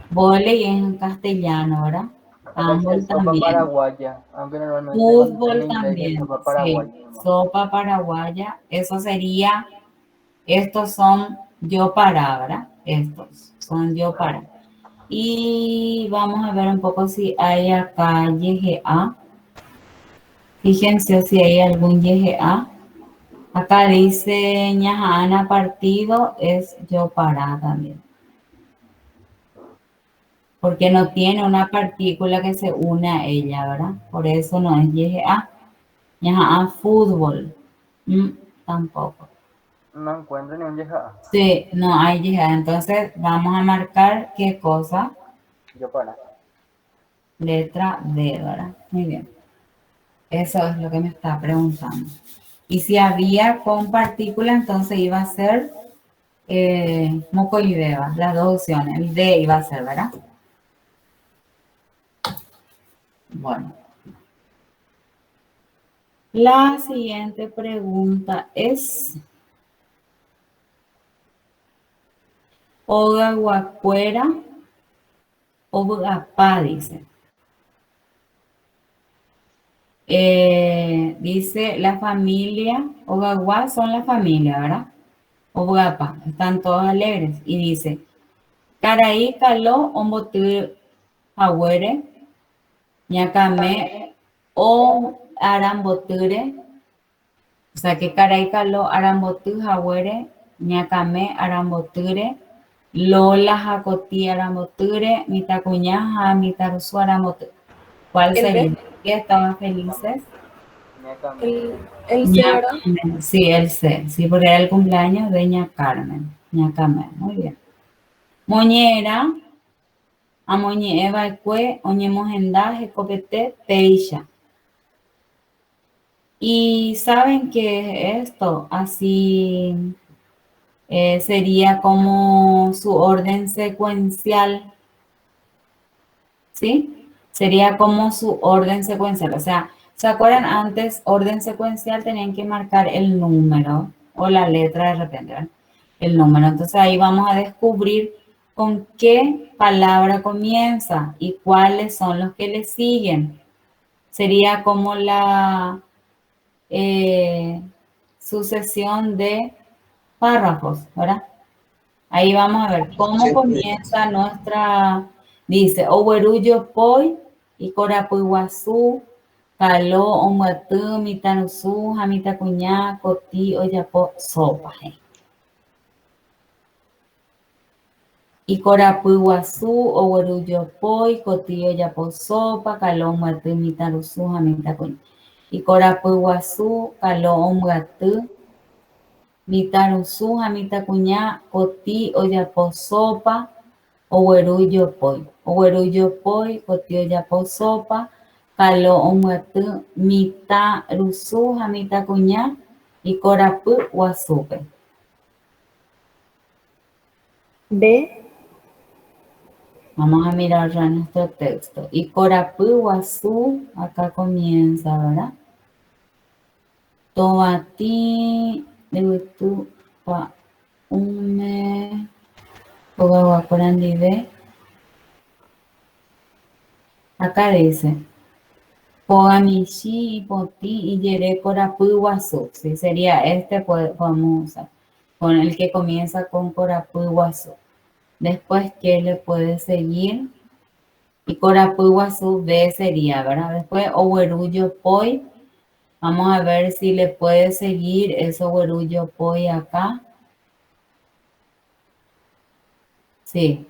vóley en castellano, ¿verdad? Handball también. paraguaya, aunque normalmente Fútbol en inglés también, es sopa paraguaya. sí. Sopa paraguaya, eso sería, estos son yo para, ¿verdad? Estos son yo para. Y vamos a ver un poco si hay acá YGA. Fíjense si hay algún YGA. Acá dice ñajana partido, es yo para también. Porque no tiene una partícula que se une a ella, ¿verdad? Por eso no es YGA. Ñajana fútbol. Tampoco. No encuentro ni un YGA. Sí, no hay YGA. Entonces vamos a marcar qué cosa. Yo para. Letra D, ¿verdad? Muy bien. Eso es lo que me está preguntando. Y si había con partícula, entonces iba a ser moco y beba, las dos opciones. El D iba a ser, ¿verdad? Bueno. La siguiente pregunta es Oga Guacuera o Bugapá, dice. Dice la familia, Ogaguá son la familia, ¿verdad? O Bugapá, están todos alegres. Y dice, Caraí caló ombotu aguere, ñacame o aramboture. O sea que Caraí caló arambotu aguere, ñacame aramboture. Lola jacoti aramboture, mitacuñaja, mitarusu aramboture. ¿Cuál sería? ¿Qué estaban felices? El C, Ña ¿verdad? Carmen. Sí, el C. Sí, porque era el cumpleaños de Ña Carmen. Ña Carmen, muy bien. Moñera, a moñe eva cue, oñemos endaje, copete, peixa. Y saben que esto así sería como su orden secuencial, ¿sí? Sería como su orden secuencial. O sea, ¿se acuerdan antes? Orden secuencial tenían que marcar el número o la letra de repente, ¿verdad? El número. Entonces ahí vamos a descubrir con qué palabra comienza y cuáles son los que le siguen. Sería como la sucesión de párrafos, ¿verdad? Ahí vamos a ver cómo comienza nuestra, dice, Owerullo poi y Corapuiguazú, Caló, Omuatú, Mitanusú, Jamitacuñá, Cotí, Oyapo, Sopa. Y Corapuiguazú, Owerullo poi, Cotí, Oyapo, Sopa, Caló, Omuatú, Mitanusú, Jamitacuñá. Y Corapuiguazú, Caló, Omuatú, Mitarusu, Jamitacuñá, Cotí, Oyapo, Sopa, Owerullo poi. Owerullo poi, Cotí, Oyapo, Sopa, Caló, Omuatú, Mitarusu, Jamitacuñá, y Corapú, Guasupe. B. Vamos a mirar ya nuestro texto. Y Corapú, Guasú, acá comienza, ¿verdad? Tobati, de tu, pa, ume, Pogaguacorandide. Acá dice, Pogamishi, Poti y Yere Corapú Guazú. Sí, sería este, podemos usar, con el que comienza con Corapú Guazú. Después, ¿qué le puede seguir? Y Corapú Guazú B sería, ¿verdad? Después, Owerullo Poi. Vamos a ver si le puede seguir eso Owerullo Poi acá. Sí,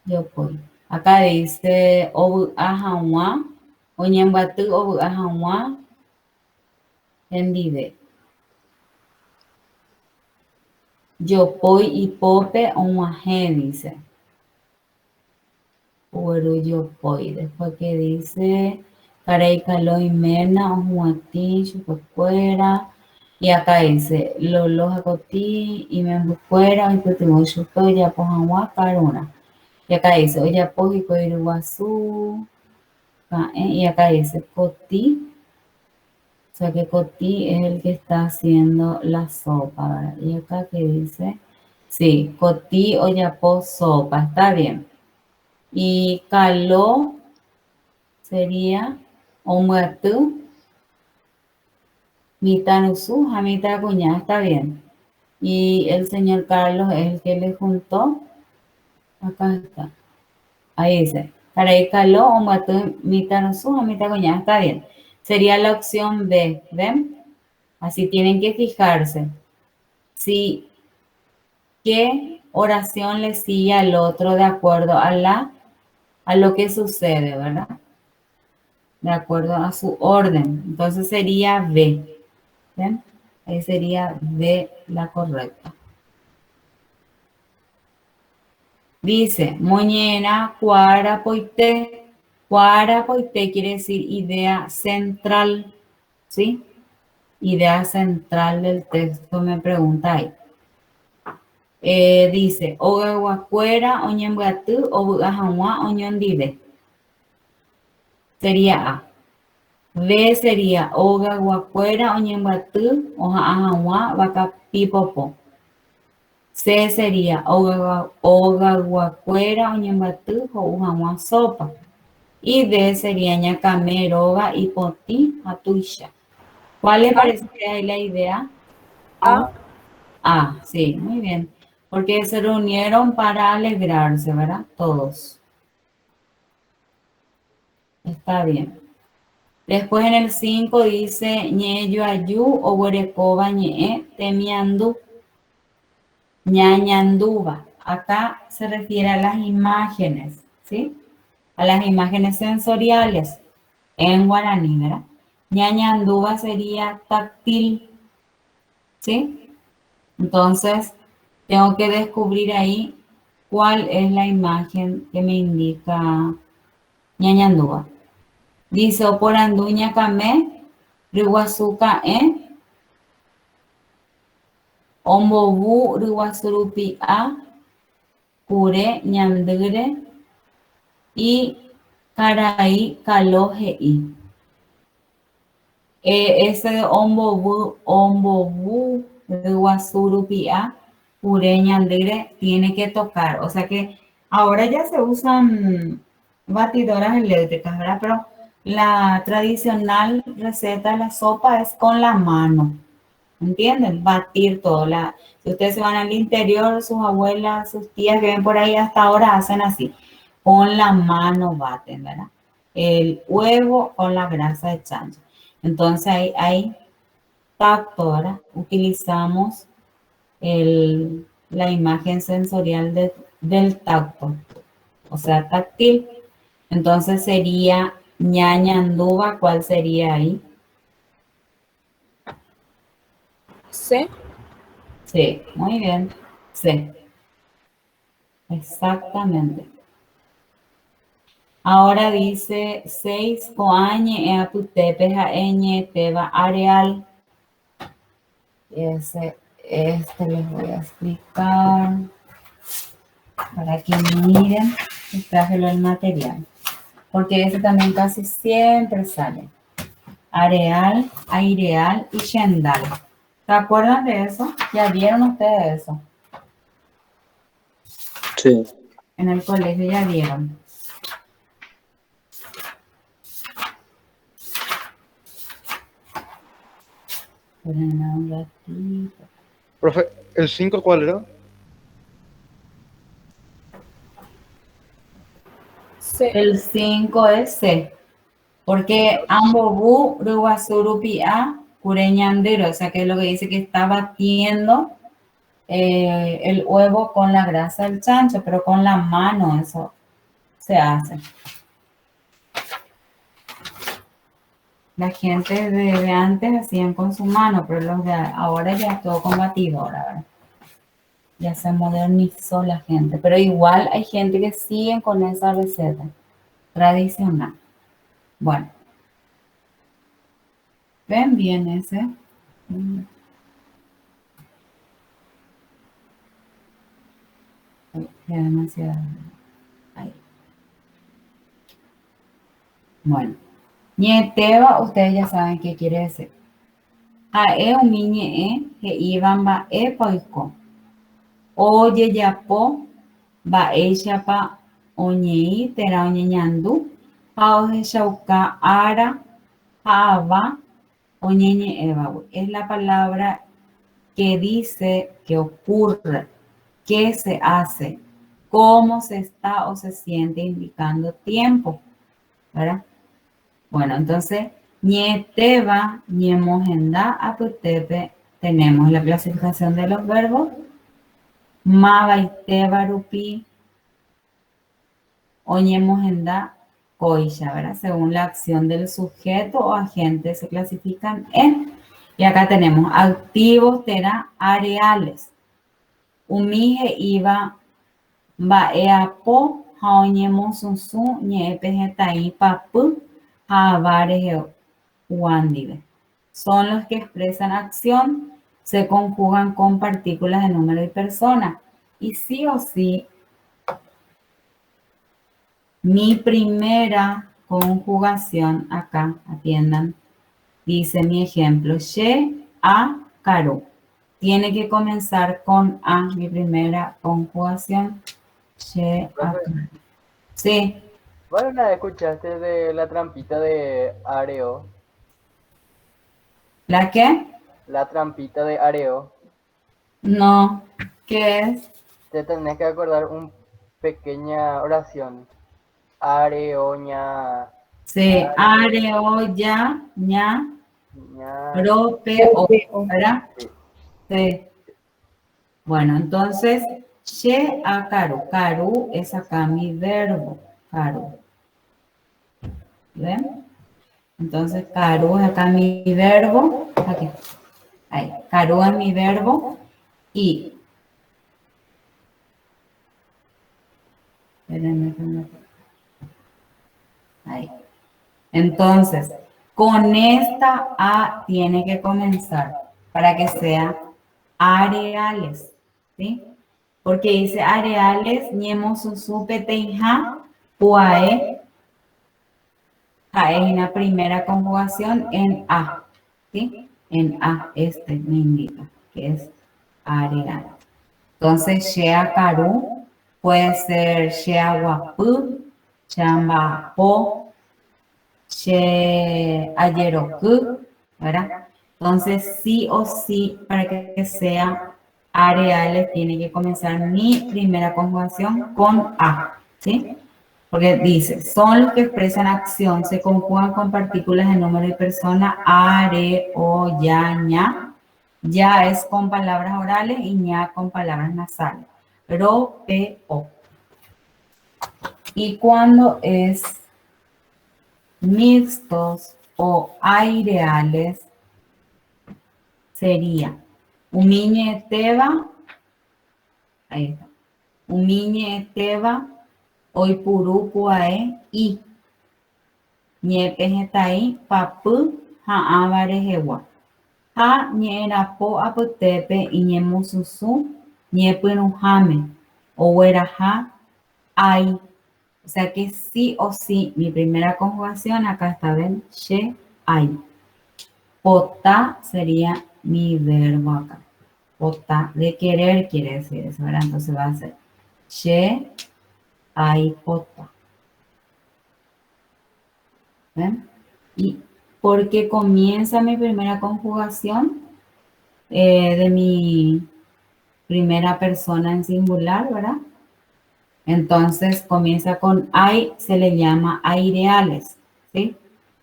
yo Poi. Acá dice Obu Ajawa. Oñembatu Obu Ajawa. Endide. Yo Poi y Pope Omaje, dice. Owerullo Poi. Después que dice Carey Caló y Mena, Ojuati, Chupacuera. Y acá dice Lolo Jacotí y Membucuera, y Putimo Chuto, Yapo Jawa, Caruna. Y acá dice Oyapo y Coiruazú. Y acá dice Cotí. O sea que Cotí es el que está haciendo la sopa, ¿verdad? Y acá que dice, sí, Cotí, Oyapo, sopa, está bien. Y Caló sería Omuatú, Mitanusú, Jamita Cuñá, está bien. Y el señor Carlos es el que le juntó. Acá está. Ahí dice, Caray Caló, Omuatú, Mitanusú, Jamita Cuñá, está bien. Sería la opción B, ¿ven? Así tienen que fijarse. Si qué oración le sigue al otro de acuerdo a lo que sucede, ¿verdad? De acuerdo a su orden. Entonces sería B. ¿Ven? Ahí sería B la correcta. Dice, moñena, cuara poite. Cuara poite quiere decir idea central, ¿sí? Idea central del texto, me pregunta ahí. Dice, ogaguacuera, oñembatu, obugahamua, oñondide. Sería A. B sería oga guacuera oñembatu oja ajagua vaca pipopo. C sería oga guacuera oñembatu o ujagua sopa. Y D sería ñacame roga y poti atuisha. ¿Cuál le parece que es la idea? Ah, sí, muy bien. Porque se reunieron para alegrarse, ¿verdad? Todos. Está bien. Después en el 5 dice ñeyo ayu o huerecoba ñe temiandu ñañanduba. Acá se refiere a las imágenes, ¿sí? A las imágenes sensoriales en guaraní, ¿verdad? Ñañanduba sería táctil, ¿sí? Entonces, tengo que descubrir ahí cuál es la imagen que me indica ñañandúa. Dice oporanduña kame, riguazuca ombobu riguazurupi a, kure ñandure y caray caloje y. Ese ombobu riguazurupi a, kure ñandure tiene que tocar. O sea que ahora ya se usan batidoras eléctricas, ¿verdad? Pero la tradicional receta de la sopa es con la mano, ¿entienden? Batir todo. Si ustedes se van al interior, sus abuelas, sus tías que ven por ahí hasta ahora hacen así. Con la mano baten, ¿verdad? El huevo con la grasa de chancho. Entonces hay tacto, ¿verdad? Utilizamos la imagen sensorial del tacto, o sea, táctil. Entonces sería ñañandúa, ¿cuál sería ahí? C. Sí, muy bien. C. Exactamente. Ahora dice 6 coañe e aputepe jaeñe teba areal. Este les voy a explicar para que miren y trájelo el material. Porque ese también casi siempre sale. Areal, aireal y shendal. ¿Se acuerdan de eso? ¿Ya vieron ustedes eso? Sí. En el colegio ya vieron. Esperen un ratito. Profe, ¿el 5 cuál era? C. El 5 es C. Porque ambobu ruguasurupi a cureñandero. O sea que es lo que dice que está batiendo el huevo con la grasa del chancho, pero con la mano eso se hace. La gente de antes hacían con su mano, pero los de ahora ya es todo con batidora, ¿verdad? Ya se modernizó la gente, pero igual hay gente que sigue con esa receta tradicional. Bueno. ¿Ven bien ese? Ya demasiado. Ahí. Bueno. Ñeteba, ustedes ya saben qué quiere decir. Ae umiñe que iban ba poiko. Oye yapo ba chapa oñei tera oñeñandu. Aoje shauka ara ava oñeñe eva. Es la palabra que dice que ocurre, qué se hace, cómo se está o se siente indicando tiempo, ¿verdad? Bueno, entonces, ñeteba, ñemojenda, aputepe, tenemos la clasificación de los verbos, mabaiteba, rupi, o ñemojenda, coisha, ¿verdad? Según la acción del sujeto o agente se clasifican en. Y acá tenemos activos, tera, areales. Umije iba baeapo, jaoñemo sunsu, ñepejetai papu, javares uandide. Son los que expresan acción, se conjugan con partículas de número y persona. Y sí o sí, mi primera conjugación acá, atiendan, dice mi ejemplo, she, a, caro. Tiene que comenzar con a, mi primera conjugación. She, a, caro. Sí. Bueno, ¿escuchaste de la trampita de Areo? ¿La qué? La trampita de Areo. No. ¿Qué es? Te tenés que acordar una pequeña oración. Areo, ña. Sí, areo, ya, ña, rope, o, ¿verdad? Sí. Bueno, entonces, she, a, caru. Caru es acá mi verbo, caru. ¿Ven? Entonces, caru es acá mi verbo. Aquí. Ahí. Caru es mi verbo. Y. Espérenme. Ahí. Entonces, con esta A tiene que comenzar para que sea areales, ¿sí? Porque dice areales, ñemo, susu, peteija, puae. Es la primera conjugación en A, ¿sí? En A, me indica que es areal. Entonces, shea caru puede ser shea guapu, chamba po, she ayeroku, ¿verdad? Entonces, sí o sí, para que sea areales, tiene que comenzar mi primera conjugación con A, ¿sí? Porque dice, son los que expresan acción, se conjugan con partículas de número y persona, are, o, ya, ña. Ya es con palabras orales y ña con palabras nasales. Ro, pe, o. Y cuando es mixtos o aireales, sería umiñe teba, ahí está, umiñe teba, oipuru puae, y ñepejetai, papu, ha'avarejewa. Ha ñerapo aputepe iñemususu, ñepiruhame, ogueraja, ai. O sea que sí o sí, mi primera conjugación, acá está, ven, she, ai. Pota sería mi verbo acá. Pota, de querer quiere decir eso, ¿verdad? Entonces va a ser she, ai, pota. ¿Ven? Y porque comienza mi primera conjugación de mi primera persona en singular, ¿verdad? Entonces comienza con ai, se le llama aireales, ¿sí?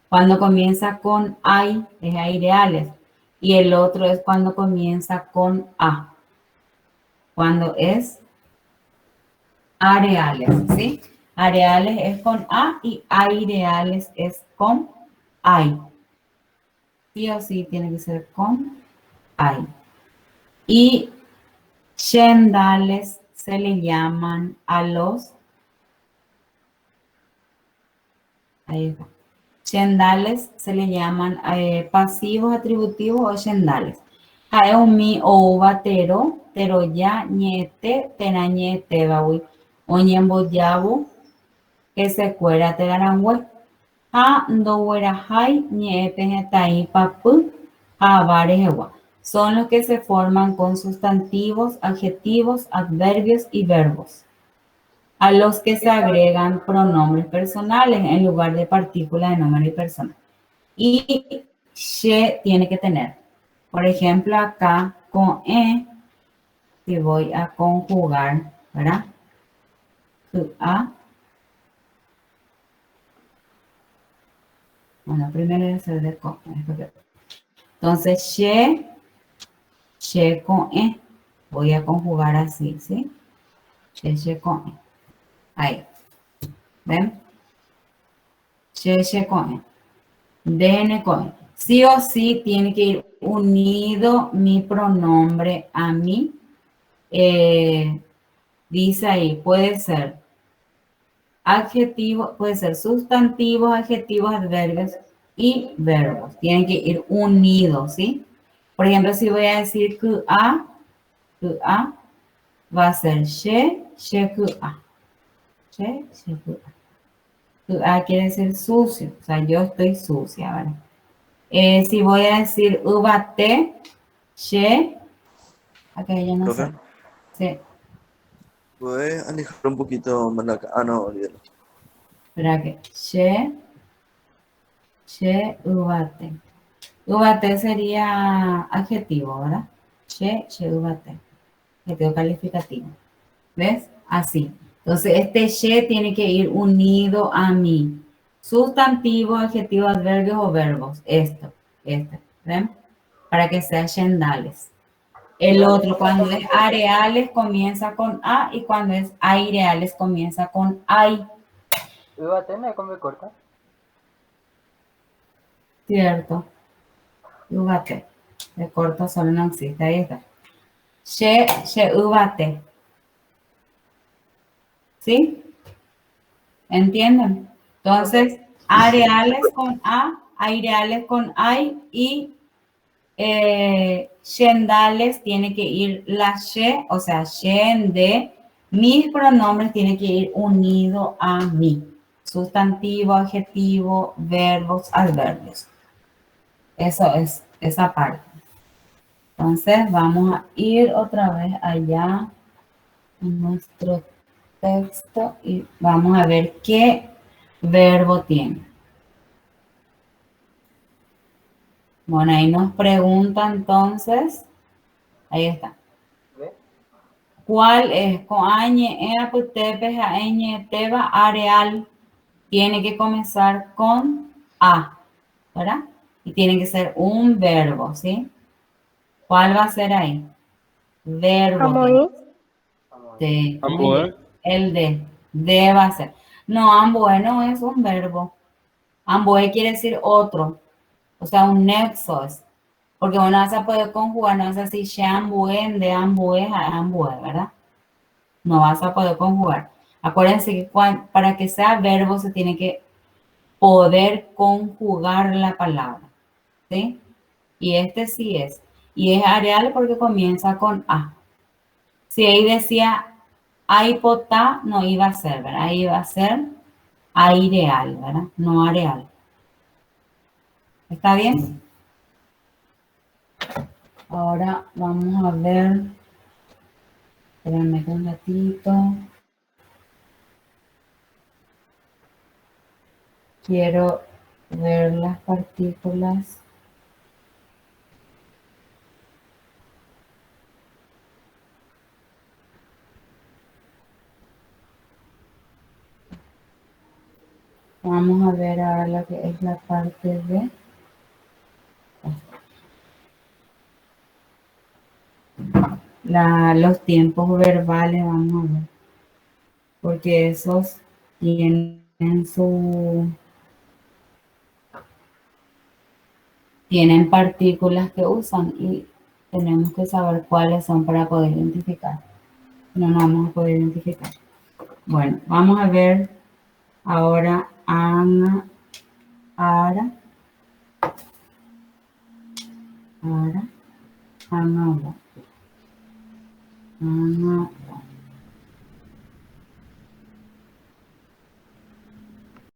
Cuando comienza con ai, es aireales. Y el otro es cuando comienza con a. Cuando es areales, ¿sí? Areales es con a y aireales es con ai. Sí o sí tiene que ser con ai. Y shendales se le llaman a los, ahí está. Shendales se le llaman pasivos atributivos o shendales. Aeumi o batero, pero ya ñete, tenañete, baui, o ñemboyabu, que se cuera telarangüe. A ndowerajai, ñepejetai, papu, a varejewa. Son los que se forman con sustantivos, adjetivos, adverbios y verbos, a los que se agregan pronombres personales en lugar de partículas de número y persona. Y she tiene que tener, por ejemplo, acá con si voy a conjugar, ¿verdad? A. Bueno, primero debe ser de con. Entonces, she con voy a conjugar así, ¿sí? She con ahí. ¿Ven? She con DN con sí o sí tiene que ir unido mi pronombre a mí. Dice ahí, puede ser adjetivo, puede ser sustantivos, adjetivos, adverbios y verbos. Tienen que ir unidos, ¿sí? Por ejemplo, si voy a decir que a va a ser she que a. She que a. Quiere decir sucio, o sea, yo estoy sucia, ¿verdad? Si voy a decir ubate, she, acá ya no sé. Sí. ¿Puedes alejar un poquito más acá? Ah, no, olvídalo. Espera que, she, ubate. Ubate sería adjetivo, ¿verdad? She, ubate. Adjetivo calificativo. ¿Ves? Así. Entonces, este she tiene que ir unido a mi sustantivo, adjetivo, adverbios o verbos. Este. ¿Ven? Para que sea shendales. El otro, cuando es areales, comienza con A y cuando es aireales, comienza con AI. ¿Ubate con B corta? Cierto. Ubate. De corto solo no existe. Ahí está. She, ubate. ¿Sí? ¿Entienden? Entonces, areales con A, aireales con AI y shendales tiene que ir la she, o sea, shende. Mis pronombres tienen que ir unido a mí. Sustantivo, adjetivo, verbos, adverbios. Eso es esa parte. Entonces, vamos a ir otra vez allá en nuestro texto y vamos a ver qué verbo tiene. Bueno, ahí nos pregunta entonces, ahí está. ¿Cuál es? Con añe, tepe, añe, teba, areal. Tiene que comenzar con A, ¿verdad? Y tiene que ser un verbo, ¿sí? ¿Cuál va a ser ahí? Verbo. Amoí. Sí, Amboé. el de va a ser. No, amboé no es un verbo. Amboé quiere decir otro. O sea, un nexo es. Porque uno vas a poder conjugar, no vas a decir she ambué, de ambué, a ambué, ¿verdad? No vas a poder conjugar. Acuérdense que para que sea verbo se tiene que poder conjugar la palabra, ¿sí? Y este sí es. Y es areal porque comienza con A. Si ahí decía aipotá, no iba a ser, ¿verdad? Ahí iba a ser aireal, ¿verdad? No areal. ¿Está bien? Ahora vamos a ver. Espérenme un ratito. Quiero ver las partículas. Vamos a ver ahora lo que es la parte de... los tiempos verbales, vamos a ver. Porque esos tienen tienen partículas que usan y tenemos que saber cuáles son para poder identificar. No vamos a poder identificar. Bueno, vamos a ver ahora ana, ara, ana, ana,